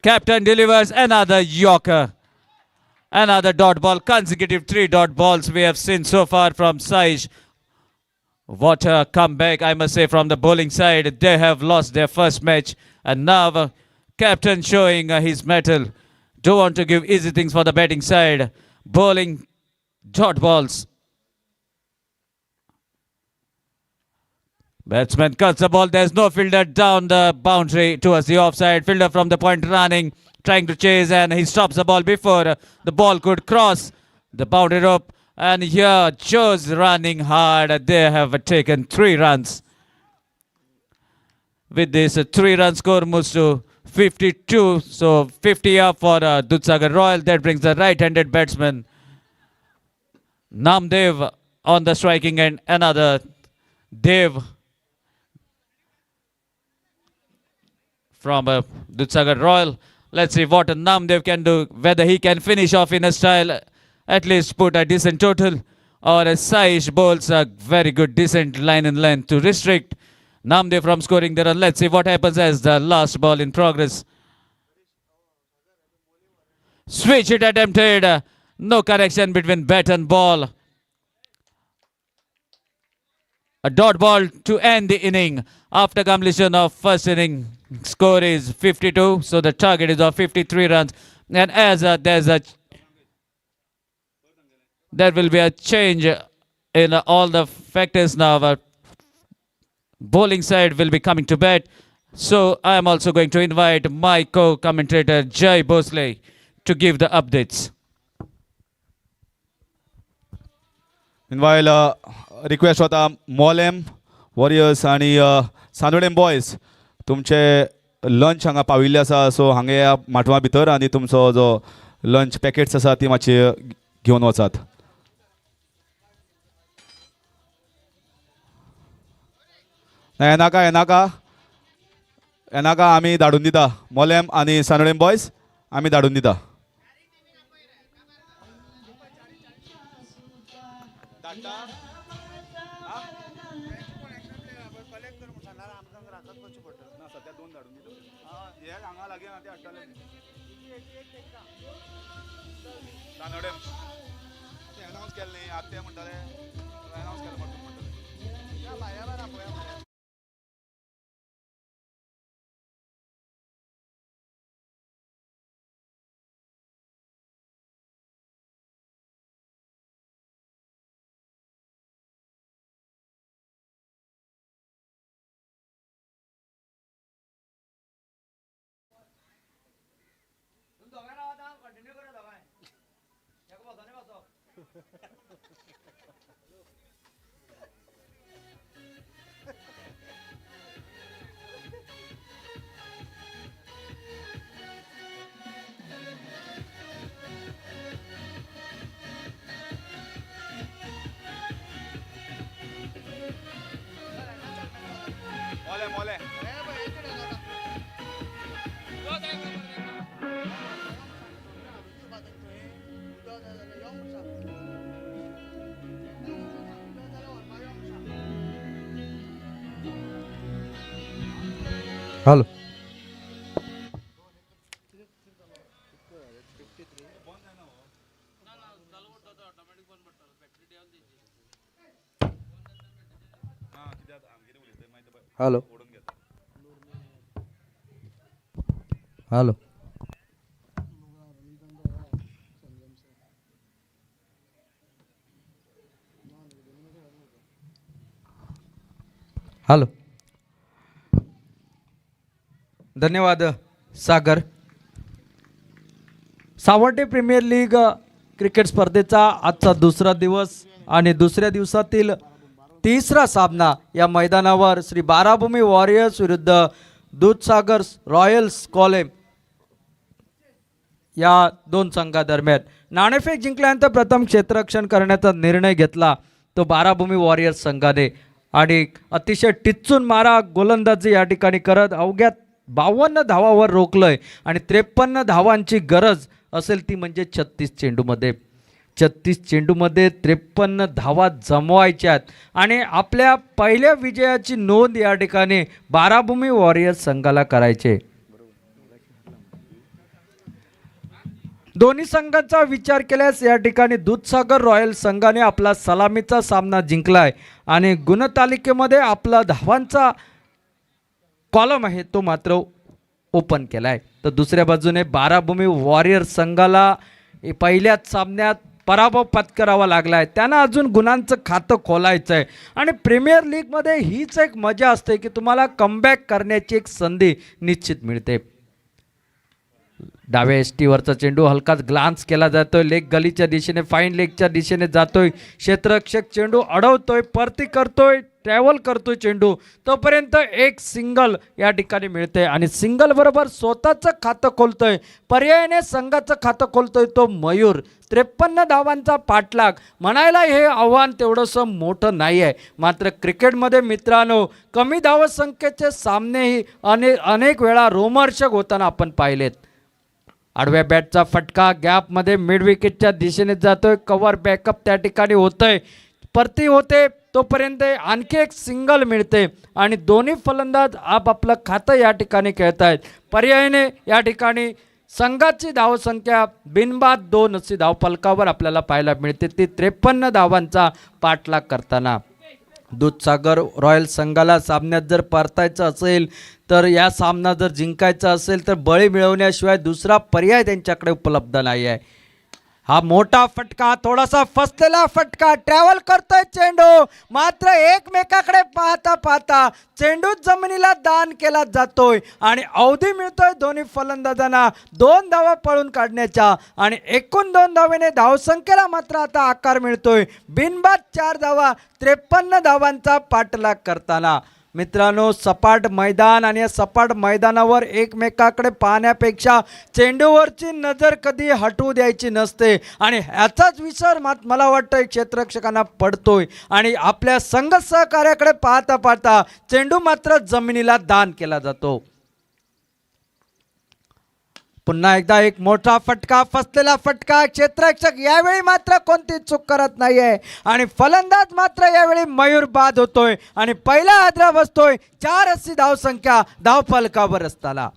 Captain delivers another Yorker. Another dot ball, consecutive 3 dot balls we have seen so far from Saish. What a comeback, I must say, from the bowling side. They have lost their first match, and now captain showing his mettle. Don't want to give easy things for the batting side. Bowling dot balls. Batsman cuts the ball. There's no fielder down the boundary towards the offside. Fielder from the point running, trying to chase, and he stops the ball before the ball could cross the boundary rope. And here, Joe's running hard. They have taken 3 runs. With this, a 3-run score moves to 52. So 50 up for Dudhsagar Royal. That brings the right-handed batsman Namdev on the striking end. Another Dev from Dudhsagar Royal. Let's see what Namdev can do, whether he can finish off in a style, at least put a decent total or Saish bowls a very good decent line and length to restrict Namdev from scoring the run. Let's see what happens as the last ball in progress. Switch it attempted. No connection between bat and ball. A dot ball to end the inning. After completion of first inning, score is 52. So the target is of 53 runs. And as there will be a change in all the factors now. Bowling side will be coming to bat. So I am also going to invite my co-commentator Jai Bosley to give the updates. Meanwhile, request होता Mollem warriors आणि सानोडेम boys तुमचे lunch हांगा पाविल्ले आसा. सो हांगा या माटवा भितर आनी तुमचो जो लंच पॅकेट्स आसा ती मातशी घेवन वचात. येनाका आमी धाडून दिता. मोलेम आनी सानोडेम बॉयज आमी धाडून दिता. हॅलो हॅलो हॅलो हॅलो धन्यवाद सागर. सावंटे प्रीमियर लीग क्रिकेट स्पर्धेचा आजचा दुसरा दिवस आणि दुसऱ्या दिवसातील तिसरा सामना या मैदानावर श्री बाराभूमी वॉरियर्स विरुद्ध दूधसागर रॉयल्स कॉलेम या दोन संघादरम्यान. नाणेफेक जिंकल्यानंतर प्रथम क्षेत्ररक्षण करण्याचा निर्णय घेतला तो बाराभूमी वॉरियर्स संघाने आणि अतिशय टिच्चून मारा गोलंदाजी या ठिकाणी करत अवघ्या 52 धावावर रोखलंय आणि 53 धावांची गरज असेल ती म्हणजे 36 चेंडूमध्ये 53 धावा जमवायच्यात आणि आपल्या पहिल्या विजयाची नोंद या ठिकाणी बाराभूमी वॉरियर्स संघाला करायचे. दोन्ही संघांचा विचार केल्यास या ठिकाणी दूधसागर रॉयल संघाने आपला सलामीचा सामना जिंकलाय आणि गुणतालिकेमध्ये आपला धावांचा कॉलम आहे तो मात्र ओपन केलाय. तर दुसऱ्या बाजूने बाराभूमी वॉरियर्स संघाला पहिल्याच सामन्यात पराभव पत्करावा लागलाय. त्यांना अजून गुणांचं खातं खोलायचं आहे आणि प्रीमियर लीगमध्ये हीच एक मजा असते की तुम्हाला कमबॅक करण्याची एक संधी निश्चित मिळते. डाव्या एसटीवरचा चेंडू हलकाच ग्लान्स केला जातोय. लेग गलीच्या दिशेने फाईन लेगच्या दिशेने जातोय. क्षेत्ररक्षक चेंडू अडवतोय, परती करतोय, ट्रॅव्हल करतोय चेंडू. तोपर्यंत एक सिंगल या ठिकाणी मिळते आणि सिंगल बरोबर स्वतःचं खातं खोलतोय, पर्यायाने संघाचं खातं खोलतोय तो मयूर. 53 धावांचा पाठलाग म्हणायला हे आव्हान तेवढंसं मोठं नाही आहे. मात्र क्रिकेटमध्ये मित्रांनो कमी धावसंख्येचे सामनेही अनेक वेळा रोमहर्षक होताना आपण पाहिलेत. आडव्या बॅटचा फटका गॅपमध्ये मिड विकेटच्या दिशेने जातोय. कव्हर बॅकअप त्या ठिकाणी होतंय. परती होते तोपर्यंत आणखी एक सिंगल मिळते आणि दोन्ही फलंदाज आपापलं खातं या ठिकाणी खेळत आहेत. पर्यायाने या ठिकाणी संघाची धावसंख्या बिनबाद 2 अशी धावफलकावर आपल्याला पाहायला मिळते. ती 53 धावांचा पाठलाग करताना दूधसागर रॉयल संघाला सामन्यात जर परतायचं असेल तर या सामना जर जिंकायचा असेल तर बळी मिळवण्याशिवाय दुसरा पर्याय त्यांच्याकडे उपलब्ध नाही आहे. हा मोठा फटका, थोडासा फसलेला फटका, ट्रॅव्हल करतोय चेंडू, मात्र एकमेकाकडे पाहता पाहता चेंडू जमिनीला दान केला जातोय आणि अवधी मिळतोय दोन्ही फलंदाजांना 2 धावा पळून काढण्याच्या आणि एकूण 2 धावेने धावसंख्येला मात्र आता आकार मिळतोय. बिनबाद 4 धावा, 53 धावांचा पाठलाग करताना. मित्रांनो, सपाट मैदान आणि या सपाट मैदानावर एकमेकाकडे पाहण्यापेक्षा चेंडूवरची नजर कधी हटवू द्यायची नसते आणि ह्याचाच विसर मला वाटतं क्षेत्ररक्षकांना पडतोय आणि आपल्या संघ सहकार्याकडे पाहता पाहता चेंडू मात्र जमिनीला दान केला जातो. पुन्हा एकदा एक मोठा फटका, फसलेला फटका. क्षेत्ररक्षक यावेळी मात्र कोणती चूक करत नाहीये आणि फलंदाज मात्र यावेळी मयूर बाद होतोय आणि पहिला हादरा बसतोय. 4 अशी धावसंख्या धावफलकावर असताना.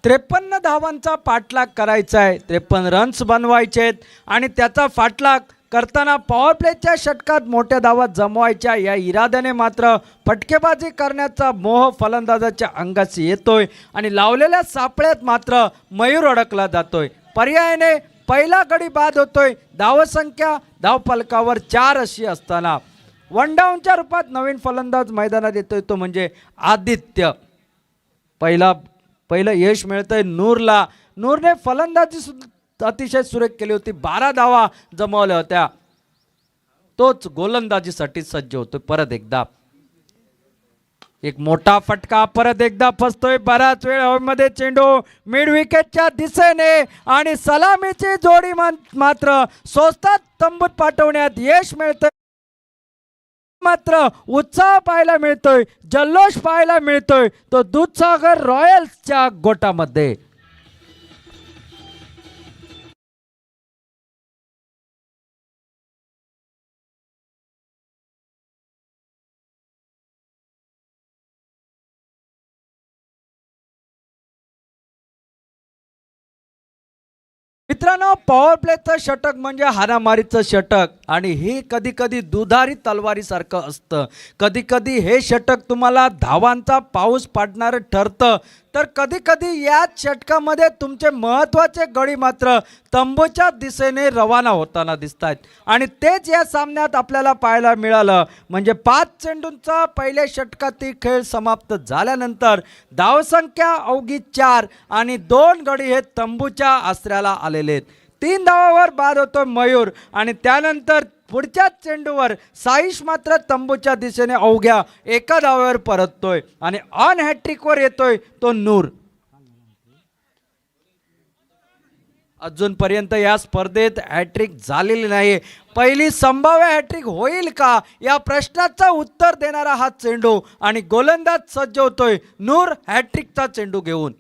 त्रेपन्न धावांचा पाठलाग करायचा आहे. 53 रन्स बनवायचे आहेत आणि त्याचा पाठलाग करताना पॉवर प्लेच्या षटकात मोठ्या धावा जमवायच्या या इराद्याने मात्र फटकेबाजी करण्याचा मोह फलंदाजाच्या अंगाशी येतोय आणि लावलेल्या सापळ्यात मात्र मयूर अडकला जातोय. पर्यायाने पहिला गडी बाद होतोय. धावसंख्या धावफलकावर 4 अशी असताना वन डाऊनच्या रूपात नवीन फलंदाज मैदानात येतोय, तो म्हणजे आदित्य. पहिलं यश मिळतंय नूरला. नूरने फलंदाजी अतिशय सुरेख केली होती. 12 धावा जमवल्या होत्या. तोच गोलंदाजीसाठी सज्ज होतोय. परत एकदा एक मोठा फटका, परत एकदा फसतोय. बराच वेळ हवेमध्ये चेंडू मिड विकेटच्या दिशेने आणि सलामीची जोडी मात्र स्वस्तात तंबूत पाठवण्यात यश मिळतंय. मात्र उत्साह पाहायला मिळतोय, जल्लोष पाहायला मिळतोय तो दूधसागर रॉयल्सच्या गोटामध्ये. मित्रांनो, पॉवर प्लेचं षटक म्हणजे हाणामारीचं षटक आणि हे कधी कधी दुधारी तलवारीसारखं असतं. कधी कधी हे षटक तुम्हाला धावांचा पाऊस पाडणारं ठरतं, तर कधी कधी याच षटकामध्ये तुमचे महत्त्वाचे गडी मात्र तंबूच्या दिशेने रवाना होताना दिसत आहेत आणि तेच या सामन्यात आपल्याला पाहायला मिळालं. म्हणजे 5 चेंडूंचा पहिल्या षटकातील खेळ समाप्त झाल्यानंतर धावसंख्या अवघी 4 आणि 2 गडी हे तंबूच्या आसऱ्याला आलेले आहेत. 3 धावावर बाद होतो मयूर आणि त्यानंतर पुढच्याच चेंडूवर साईश मात्र तंबूच्या दिशेने अवघ्या 1 धावावर परततोय आणि ऑन हॅट्रिकवर येतोय तो नूर. अजूनपर्यंत या स्पर्धेत हॅट्रिक झालेली नाही. पहिली संभाव्य हॅट्रिक होईल का या प्रश्नाचं उत्तर देणारा हा चेंडू आणि गोलंदाज सज्ज होतोय नूर हॅट्रिकचा चेंडू घेऊन.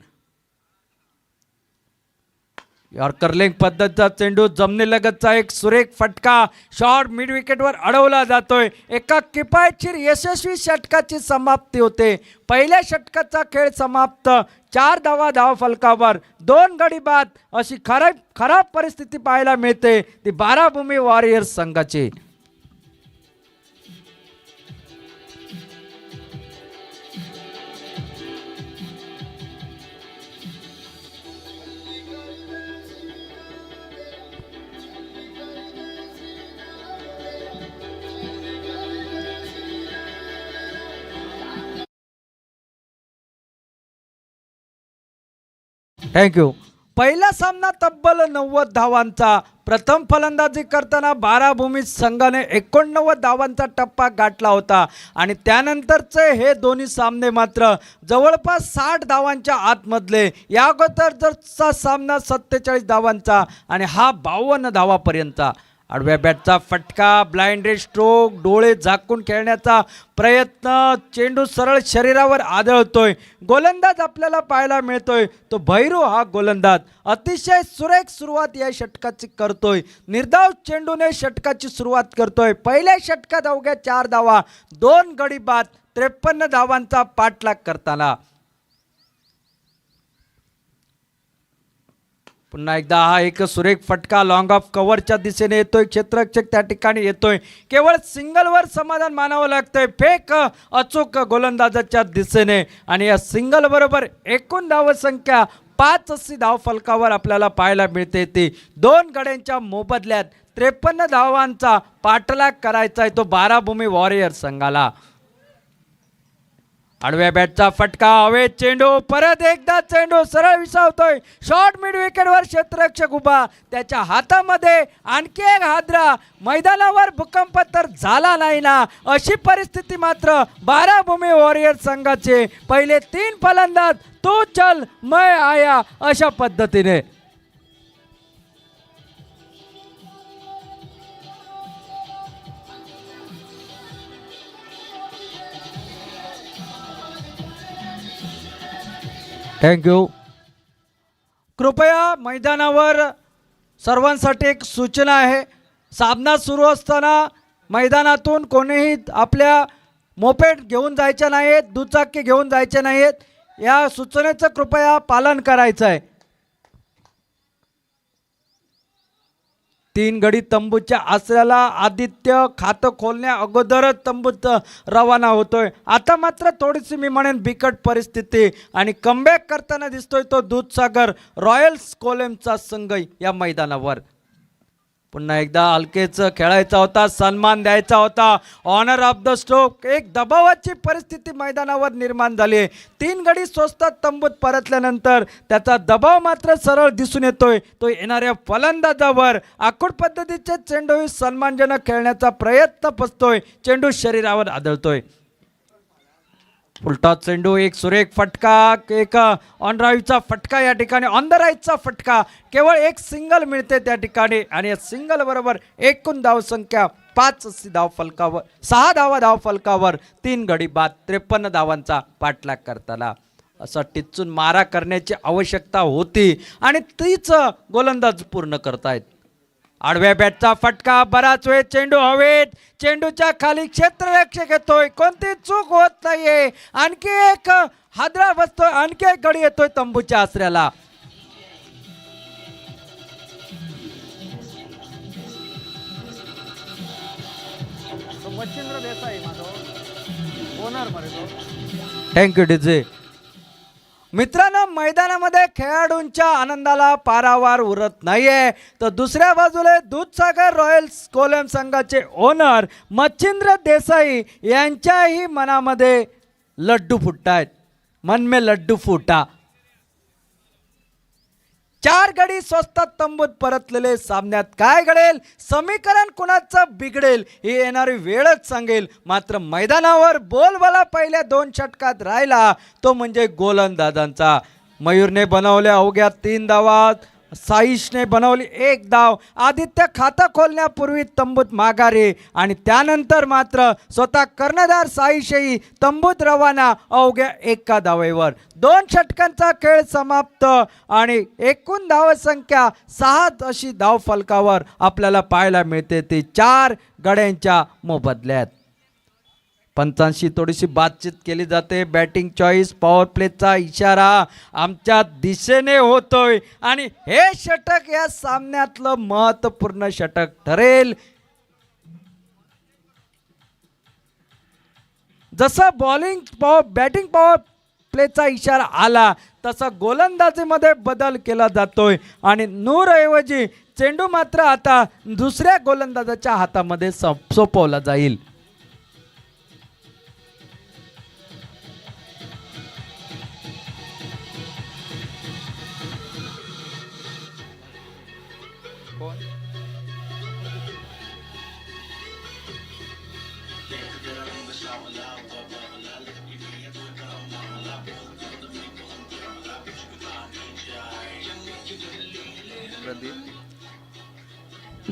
यॉर्कर लेग पद्धतीचा चेंडू जमिनीलगतचा एक सुरेख फटका, शॉर्ट मिड विकेटवर अडवला जातोय. एका किफायतशीर यशस्वी षटकाची समाप्ती होते. पहिल्या षटकाचा खेळ समाप्त. 4 धावा धावफलकावर, 2 गडी बाद अशी खराब परिस्थिती पाहायला मिळते ती बाराभूमी वॉरियर्स संघाची. थँक्यू. पहिला सामना तब्बल 90 धावांचा. प्रथम फलंदाजी करताना बाराभूमी संघाने 89 धावांचा टप्पा गाठला होता आणि त्यानंतरचे हे दोन्ही सामने मात्र जवळपास 60 धावांच्या आतमधले. या अगोदरचा सामना 47 धावांचा आणि हा 52 धावापर्यंतचा. आडव्या बॅटचा फटका, ब्लाइंड स्ट्रोक, डोळे झाकून खेळण्याचा प्रयत्न, चेंडू सरळ शरीरावर आदळतोय. गोलंदाज आपल्याला पाहायला मिळतोय तो भैरू हा गोलंदाज अतिशय सुरेख सुरुवात या षटकाची करतोय. निर्धाव चेंडूने षटकाची सुरुवात करतोय. पहिल्या षटकात अवघ्या 4 धावा, 2 गडी बाद, 53 धावांचा पाठलाग करताना पुन्हा एकदा हा एक सुरेख फटका लॉंग ऑफ कव्हरच्या दिशेने येतोय. क्षेत्ररक्षक त्या ठिकाणी येतोय. केवळ सिंगलवर समाधान मानावं लागतंय. फेक अचूक गोलंदाजाच्या दिशेने आणि या सिंगल बरोबर एकूण धावसंख्या 5 अशी धाव फलकावर आपल्याला पाहायला मिळते. ती 2 गड्यांच्या मोबदल्यात 53 धावांचा पाठलाग करायचा आहे तो बाराभूमी वॉरियर संघाला. आडव्या बॅटचा फटका, हवेत चेंडू, परत एकदा चेंडू सरळ विसावतोय. शॉर्ट मिड विकेटवर क्षेत्ररक्षक उभा, त्याच्या हातामध्ये आणखी एक हादरा. मैदानावर भूकंप तर झाला नाही ना, अशी परिस्थिती मात्र बाराभूमी वॉरियर संघाचे. पहिले 3 फलंदाज तू चल मैं आया अशा पद्धतीने. थँक्यू. कृपया मैदानावर सर्वांसाठी एक सूचना आहे. सामना सुरू असताना मैदानातून कोणीही आपल्या मोपेड घेऊन जायचे नाहीत, दुचाकी घेऊन जायचे नाहीत. या सूचनेचं कृपया पालन करायचं आहे. 3 गडी तंबूच्या आसऱ्याला आदित्य खातं खोलण्या अगोदरच तंबूत रवाना होतोय. आता मात्र थोडीशी मी म्हणेन बिकट परिस्थिती आणि कमबॅक करताना दिसतोय तो दूधसागर रॉयल्स कोलेमचा संघ या मैदानावर. पुन्हा एकदा हलकेच खेळायचा होता, सन्मान द्यायचा होता, ऑनर ऑफ द स्ट्रोक. एक दबावाची परिस्थिती मैदानावर निर्माण झाली आहे. 3 गडी स्वस्तात तंबूत परतल्यानंतर त्याचा दबाव मात्र सरळ दिसून येतोय तो येणाऱ्या फलंदाजावर. आखूड पद्धतीचे चेंडू सन्मानजनक खेळण्याचा प्रयत्न फसतोय, चेंडू शरीरावर आदळतोय. उलटा चेंडू, एक सुरेख फटका, एक ऑन ड्राईव्हचा फटका या ठिकाणी, ऑन द राईटचा फटका. केवळ एक सिंगल मिळते त्या ठिकाणी आणि या सिंगल बरोबर एकूण धावसंख्या 5 अशी धाव फलकावर, 6 धाव फलकावर, 3 गडी बाद, 53 धावांचा पाठलाग करताना. असा टिचून मारा करण्याची आवश्यकता होती आणि तीच गोलंदाज पूर्ण करतायत. आडव्या बॅटचा फटका, बराच वेळ चेंडू हवेत, चेंडूच्या खाली क्षेत्ररक्षक येतोय, कोणती चूक होत नाहीये. आणखी एक हादरा बसतोय, आणखी एक गडी येतोय तंबूच्या आसऱ्याला. Thank you DJ. मित्रांनो, मैदानामध्ये खेळाडूंच्या आनंदाला पारावार उरत नाहीये तर दुसऱ्या बाजूला दूधसागर रॉयल्स कोलम संघाचे ओनर मच्छिंद्र देसाई यांच्याही मनामध्ये लड्डू फुटतायत. मन में लड्डू फुटा. 4 गडी स्वस्तात तंबूत परतलेले सामन्यात काय घडेल, समीकरण कुणाचं बिघडेल ही येणारी वेळच सांगेल. मात्र मैदानावर बोलबाला पहिल्या 2 षटकात राहिला तो म्हणजे गोलंदाजांचा. मयूरने बनवल्या अवघ्या 3 धावा, साईशने बनवली 1 धाव. आदित्य खातं खोलण्यापूर्वी तंबूत माघारी आणि त्यानंतर मात्र स्वतः कर्णधार साईशही तंबूत रवाना अवघ्या 1 धावेवर. 2 षटकांचा खेळ समाप्त आणि एकूण धावसंख्या 6 अशी धाव फलकावर आपल्याला पाहायला मिळते ती 4 गड्यांच्या मोबदल्यात. पंचांशी थोडीशी बातचीत केली जाते. बॅटिंग चॉईस, पॉवर प्लेचा इशारा आमच्या दिशेने होतोय आणि हे षटक या सामन्यातलं महत्त्वपूर्ण षटक ठरेल. जसं बॅटिंग पॉवर प्लेचा इशारा आला तसा गोलंदाजीमध्ये बदल केला जातोय आणि नूरऐवजी चेंडू मात्र आता दुसऱ्या गोलंदाजाच्या हातामध्ये सोपवला जाईल.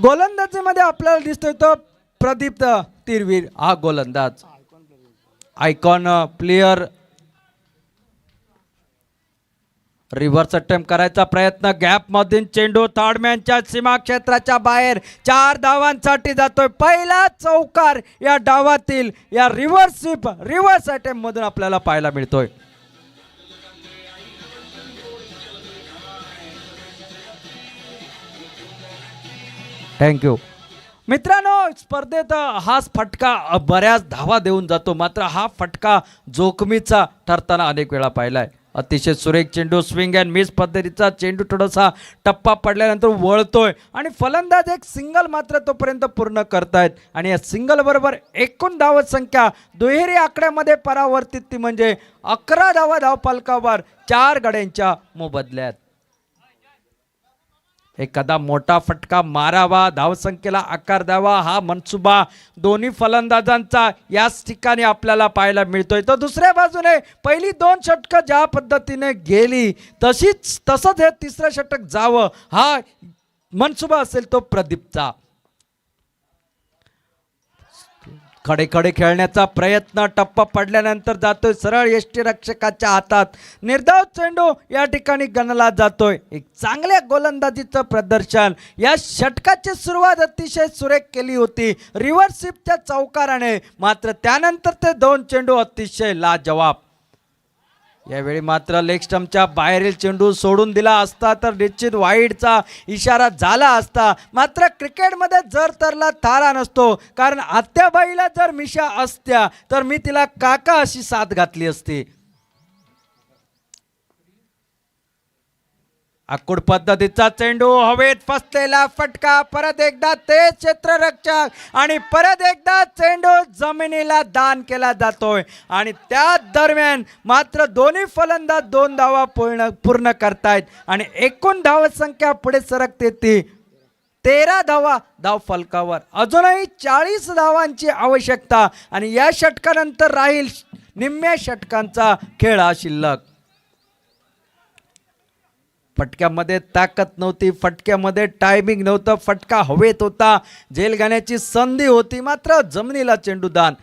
गोलंदाजीमध्ये आपल्याला दिसतोय तो प्रदीप तिरवीर हा गोलंदाज आयकॉन प्लेयर. रिव्हर्स अटेम्प्ट करायचा प्रयत्न, गॅप मधून चेंडू ताडम्यांच्या सीमा क्षेत्राच्या बाहेर 4 धावांसाठी जातोय. पहिला चौकार या डावातील या रिव्हर्स अटेम्प्ट मधून आपल्याला पाहायला मिळतोय. थँक्यू मित्रांनो. स्पर्धेत हाच फटका बऱ्याच धावा देऊन जातो, मात्र हा फटका जोखमीचा ठरताना अनेक वेळा पाहिलाय. अतिशय सुरेख चेंडू, स्विंग अँड मिस पद्धतीचा चेंडू थोडासा टप्पा पडल्यानंतर वळतोय आणि फलंदाज एक सिंगल मात्र तोपर्यंत पूर्ण करतायत. आणि या सिंगल बरोबर एकूण धावत संख्या दुहेरी आकड्यामध्ये परावर्तित, ती म्हणजे 11 धावा धावफलकावर 4 गड्यांच्या मोबदल्यात. एखादा मोठा फटका मारावा, धावसंख्येला आकार द्यावा, हा मनसुबा दोन्ही फलंदाजांचा याच ठिकाणी आपल्याला पाहायला मिळतोय. तर दुसऱ्या बाजूने पहिली 2 षटकं ज्या पद्धतीने गेली तसंच हे तिसरं षटक जावं हा मनसुबा असेल तो प्रदीपचा. खडे खडे खेळण्याचा प्रयत्न, टप्पा पडल्यानंतर जातोय सरळ यष्टीरक्षकाच्या हातात. निर्धाव चेंडू या ठिकाणी गणला जातोय. एक चांगल्या गोलंदाजीचं प्रदर्शन. या षटकाची सुरुवात अतिशय सुरेख केली होती रिव्हर्स स्वीपच्या चौकाराने, मात्र त्यानंतर ते 2 चेंडू अतिशय लाजवाब. यावेळी मात्र लेग स्टंपच्या बाहेरील चेंडू सोडून दिला असता तर निश्चित वाईडचा इशारा झाला असता. मात्र क्रिकेटमध्ये जर तरला थारा नसतो, कारण आत्याबाईला जर मिशा असत्या तर मी तिला काका अशी साथ घातली असती. आकुड पद्धतीचा चेंडू, हवेत फसलेला फटका, परत एकदा ते क्षेत्ररक्षक आणि परत एकदा चेंडू जमिनीला दान केला जातोय. आणि त्या दरम्यान मात्र दोन्ही फलंदाज 2 धावा पूर्ण करतायत आणि एकूण धावसंख्या पुढे सरकते ती 13 धावा धाव फलकावर. अजूनही 40 धावांची आवश्यकता आणि या षटकानंतर राहील निम्म्या षटकांचा खेळ हा शिल्लक. फटक्यामध्ये ताकद नव्हती, फटक्यामध्ये टायमिंग नव्हतं, फटका हवेत होता, झेल घेण्याची संधी होती, मात्र जमिनीला चेंडूदान.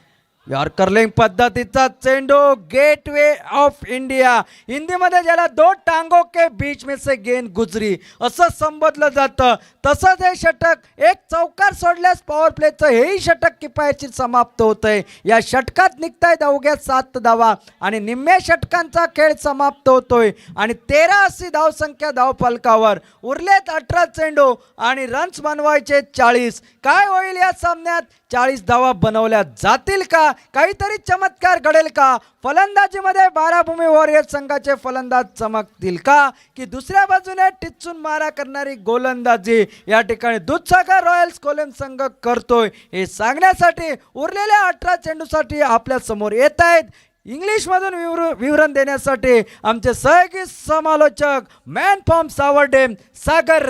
यॉर्कर लेग पद्धतीचा चेंडू, गेटवे ऑफ इंडिया, हिंदीमध्ये ज्याला 2 टांगों के बीच में से गेंद गुजरी असं संबोधलं जातं. तसंच हे षटक एक चौकार सोडल्यास पॉवर प्लेचं हेही षटक किफायतशीर समाप्त होतंय. या षटकात निघतायत अवघ्या 7 धावा आणि निम्म्या षटकांचा खेळ समाप्त होतोय आणि 13 धावसंख्या धावफलकावर. उरलेत 18 चेंडू आणि रन्स बनवायचे 40. काय होईल या सामन्यात? 40 धावा बनवल्या जातील का? काहीतरी चमत्कार घडेल का? फलंदाजीमध्ये बाराभूमी वॉरियर्स संघाचे फलंदाज चमकतील का? की दुसऱ्या बाजूने टिच्चून मारा करणारी गोलंदाजी या ठिकाणी दूधसागर रॉयल्स कोलम संघ करतोय, हे सांगण्यासाठी उरलेल्या 18 चेंडूसाठी आपल्या समोर येत आहेत. इंग्लिशमधून विवरण देण्यासाठी आमचे सहयोगी समालोचक man from Savordem Sagar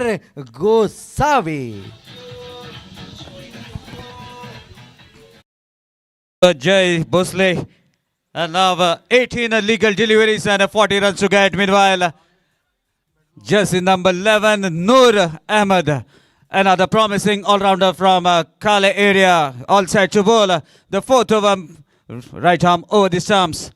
Gosavi. Jay Bosley, and now 18 illegal deliveries and 40 runs to get. Meanwhile, jersey number 11, Noor Ahmed, another promising all-rounder from Kale area, all set to bowl. The 4th over, right arm over the stumps.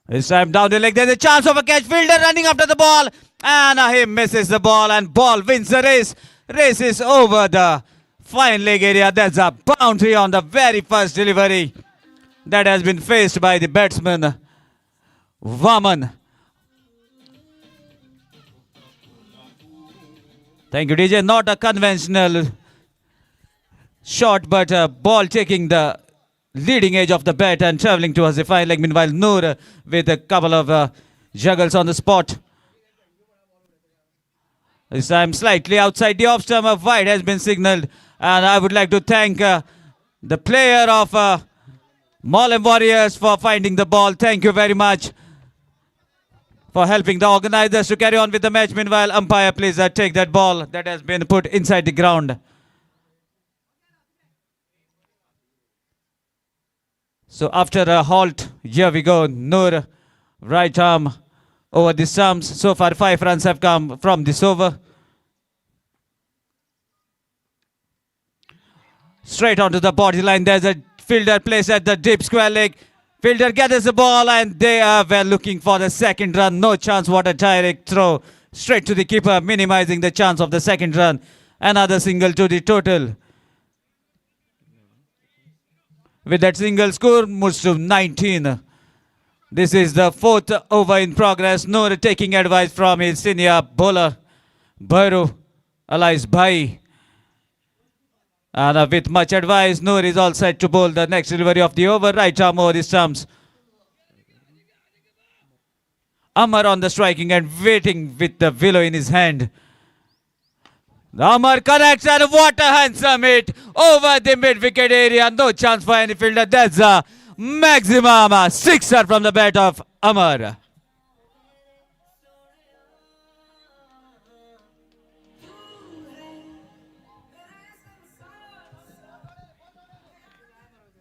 This time down the leg, there's a chance of a catch. Fielder running after the ball, and he misses the ball, and ball wins the race. Race is over the fine leg area. That's a boundary on the very first delivery that has been faced by the batsman Vaman. Thank you, DJ. Not a conventional shot, but a ball taking the leading edge of the bat and traveling towards the fine leg. Meanwhile, Noor with a couple of juggles on the spot. This time slightly outside the off stump, a wide has been signalled. And I would like to thank the player of Mollem Warriors for finding the ball. Thank you very much for helping the organizers to carry on with the match. Meanwhile, umpire, please take that ball that has been put inside the ground. So after a halt, here we go. Noor, right arm over the stumps. So far, 5 runs have come from this over. Straight onto the body line. There's a fielder placed at the deep square leg. Fielder gathers the ball and they are well looking for the second run. No chance. What a direct throw. Straight to the keeper, minimizing the chance of the second run. Another single to the total. With that single, score moves to 19. This is the 4th over in progress. Noor taking advice from his senior bowler, Bhairu Alias Bhai. And with much advice, Noor is all set to bowl the next delivery of the over. Right arm over the stumps. Amar on the striking end, waiting with the willow in his hand. Amar connects and what a handsome hit over the mid-wicket area. No chance for any fielder. That's a maximum sixer from the bat of Amar.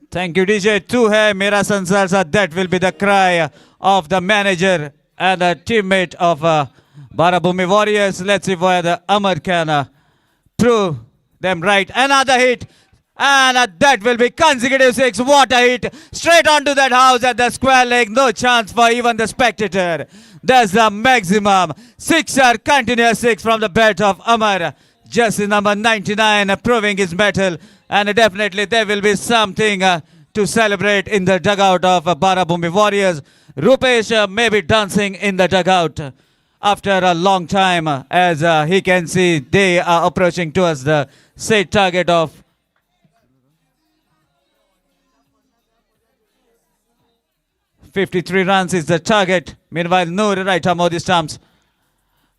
Thank you, DJ. Tu hai mera sansar sa. That will be the cry of the manager and a teammate of Barabhumi Warriors. Let's see whether Amar can prove them right. Another hit. And that will be consecutive 6. What a hit. Straight onto that house at the square leg. No chance for even the spectator. That's the maximum. Sixer, continuous 6 from the bat of Amar. Jersey number 99 proving his mettle. And definitely there will be something to celebrate in the dugout of Barabhumi Warriors. Rupesh may be dancing in the dugout after a long time, as he can see they are approaching towards the set target of 53 runs is the target. Meanwhile, Noor right arm over the stumps.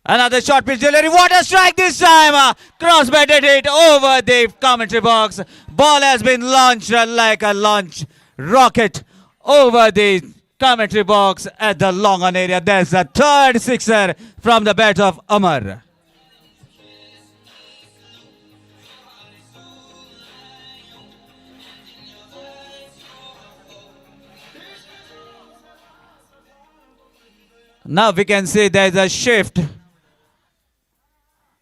Another short pitch delivery. What a strike this time! Cross-batted hit over the commentary box. Ball has been launched like a launch rocket over the commentary box at the long on area. There's a third sixer from the bat of Amar. Now we can see there's a shift.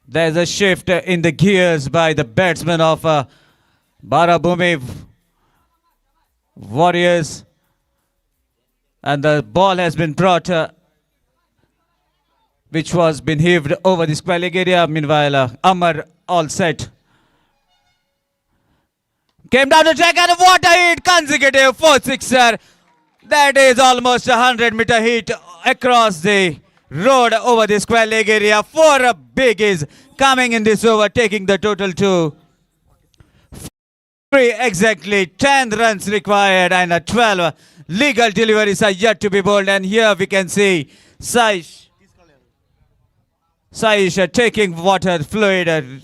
There's a shift in the gears by the batsman of Barabhumi Warriors. And the ball has been brought, which was been heaved over the square leg area. Meanwhile, Amar all set. Came down the track and what a hit! Consecutive 4-6er. That is almost a 100-meter hit across the road over the square leg area. 4 biggies coming in this over, taking the total to 3 exactly. 10 runs required and 12 legal deliveries are yet to be bowled. And here we can see Saish taking water fluid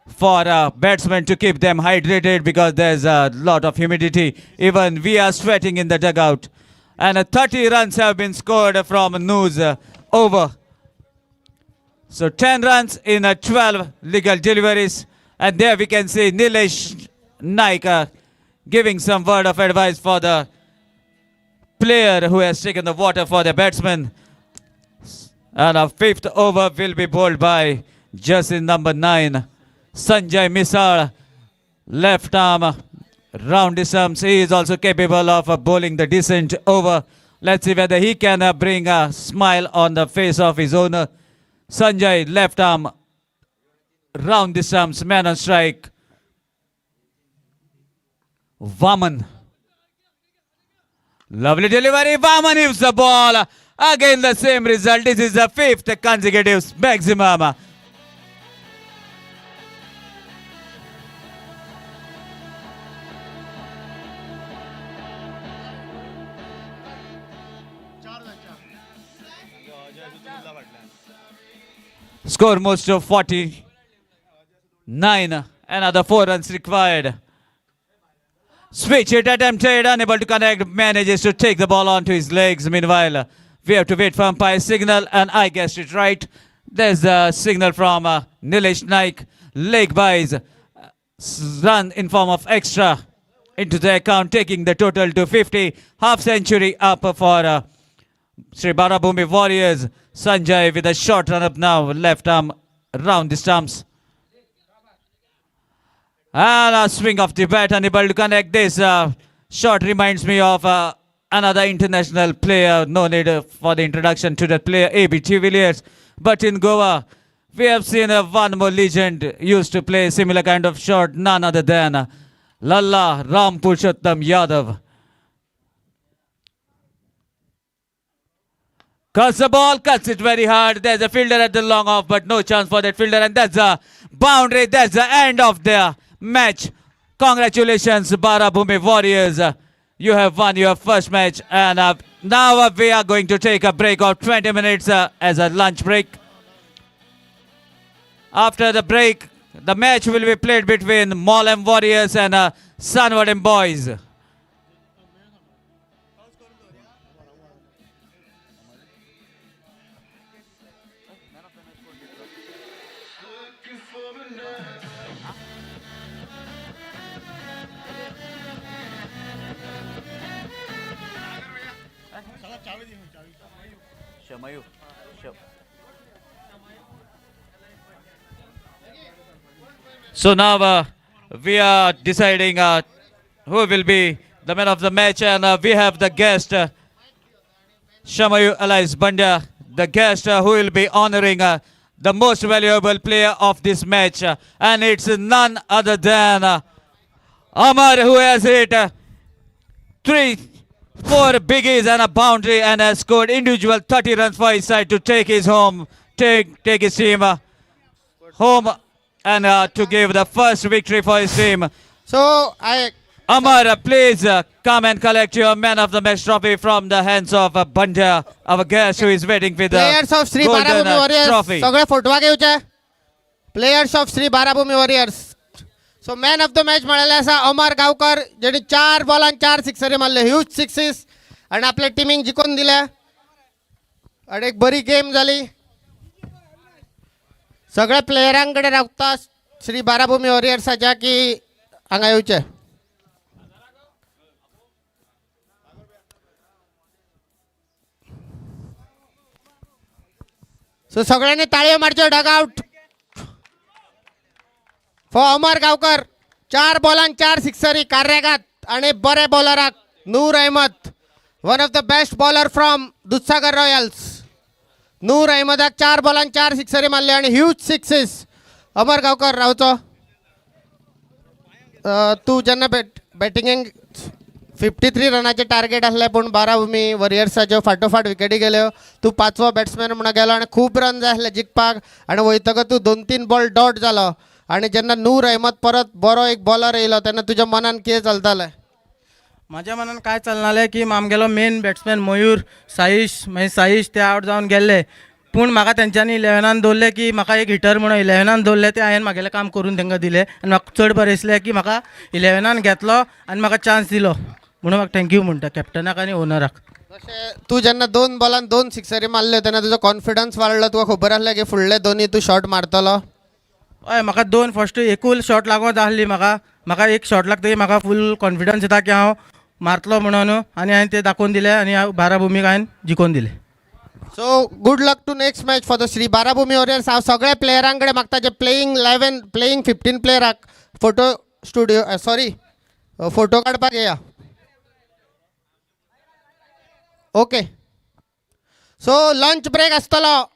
for batsmen to keep them hydrated because there's a lot of humidity. Even we are sweating in the dugout. And 30 runs have been scored from Noor's over. So 10 runs in 12 legal deliveries. And there we can see Nilesh Naik giving some word of advice for the player who has taken the water for the batsman. And a 5th over will be bowled by jersey number 9, Sanjay Misal. Left arm round his arms. He is also capable of bowling the decent over. Let's see whether he can bring a smile on the face of his owner. Sanjay, left arm round his arms, man on strike. Vaman. Lovely delivery. Vaman hits the ball. Again the same result. This is the 5th consecutive maximum. Score moves to 49. Another 4 runs required. Switch it attempted, unable to connect, manages to take the ball onto his legs. Meanwhile, we have to wait for umpire's signal, and I guessed it right. There's a signal from Nilesh Naik. Leg buys run in form of extra into the account, taking the total to 50. Half century up for Sri Barabhumi Warriors. Sanjay with a short run up now, left arm round the stumps. And a swing of the bat, unable to connect this. Shot reminds me of another international player. No need for the introduction to that player, A.B. de Villiers. But in Goa, we have seen one more legend used to play similar kind of shot, none other than Lalla Ram Purushottam Yadav. Cuts the ball, cuts it very hard. There's a fielder at the long off, but no chance for that fielder. And that's a boundary. That's the end of the match. Congratulations, Barabhumi Warriors. You have won your first match. And now we are going to take a break of 20 minutes as a lunch break. After the break, the match will be played between Mollem Warriors and Sanwadem Boys. So now we are deciding who will be the man of the match, and we have the guest, Shamayu Alais Bandya, the guest who will be honoring the most valuable player of this match, and it's none other than Amar, who has hit 3-4 biggies and a boundary and has scored individual 30 runs for his side to take his his team home and to give the first victory for his team. So Amar, please come and collect your man of the match trophy from the hands of Bandya, our guest who is waiting with players of Shri the golden Barabhumi warriors trophy. सगळे फोटवा घेवचे players of Shri Barabhumi warriors. So man of the match मेळिल्ले आसा अमर गांवकर, जेणी 4 बॉलांत 4 सिक्सरी मारले, huge सिक्सीस, आनी आपल्या टिमीक जिखून दिले आनी एक बरी गेम जाली. सगळ्या प्लेयरां कडेन रावता श्री बाराभूमी वॉरियर्साच्या की हांगा येवचे. सो सगळ्यांनी ताळयो मारच्यो dugout for Amar Gaonkar. 4 बॉलांत 4 सिक्सरी कार्याघात आणि बरे बॉलराक Noor Ahmed, one of the best bowler from Dudhsagar royals. नूर अहमदाक 4 बॉलांत 4 सिक्सरी मारले आणि ह्यूज सिक्सीस. अमर गांवकर रावचो. तू जेन्ना बॅटिंगेक 53 रनाचे टार्गेट आसले, पूण बाराभूमी वॉरियर्साच्यो फाटोफाट विकेटी गेल्यो. तूं 5वो बॅट्समॅन म्हणून गेलो आणि खूब रन जाय आसले जिखपाक, आणि वयतकच तूं 2-3 बॉल डॉट जालो. आणि जेन्ना नूर अहमद परत बरो एक बॉलर येयलो तेन्ना तुज्या मनान कितें चलतालें? म्हाज्या मनान काय चलनालें की आमगेलो मेन बॅट्समॅन मयूर, साईश ते आउट जावन गेल्ले, पूण म्हाका तेंच्यांनी 11 दवरले की म्हाका एक हिटर म्हणून 11 दवरले. ते हांवें म्हागेलें काम करून तांकां दिलें आनी म्हाका चड बरें दिसलें की म्हाका 11 घेतलो आनी म्हाका चान्स दिलो, म्हणून म्हाका थँक्यू म्हणटा कॅप्टनाक आनी ओनराक. जशें तूं जेन्ना 2 बॉलांत 2 सिक्सरी मारल्यो तेन्ना तुजो कॉन्फिडन्स वाडलो, तुका खबर आसलें की फुडले दोनी तूं शॉट मारतलो? हय, म्हाका 2 फर्स्ट एकूच शॉट लागूंक आसली. म्हाका एक शॉट लागतकीर म्हाका फूल कॉन्फिडन्स येता की हांव मारतलो म्हणून, आनी हांवें ते दाखोवन दिलें आनी बाराभूमीक हांवें जिखोवन दिलें. So good luck to next match for the Shri Barabhumi warriors. हांव सगळ्या प्लेयरां कडेन मागता जे प्लेईंग 15 प्लेयराक फोटो काडपाक येया. ओके, सो लंच ब्रेक आसतलो.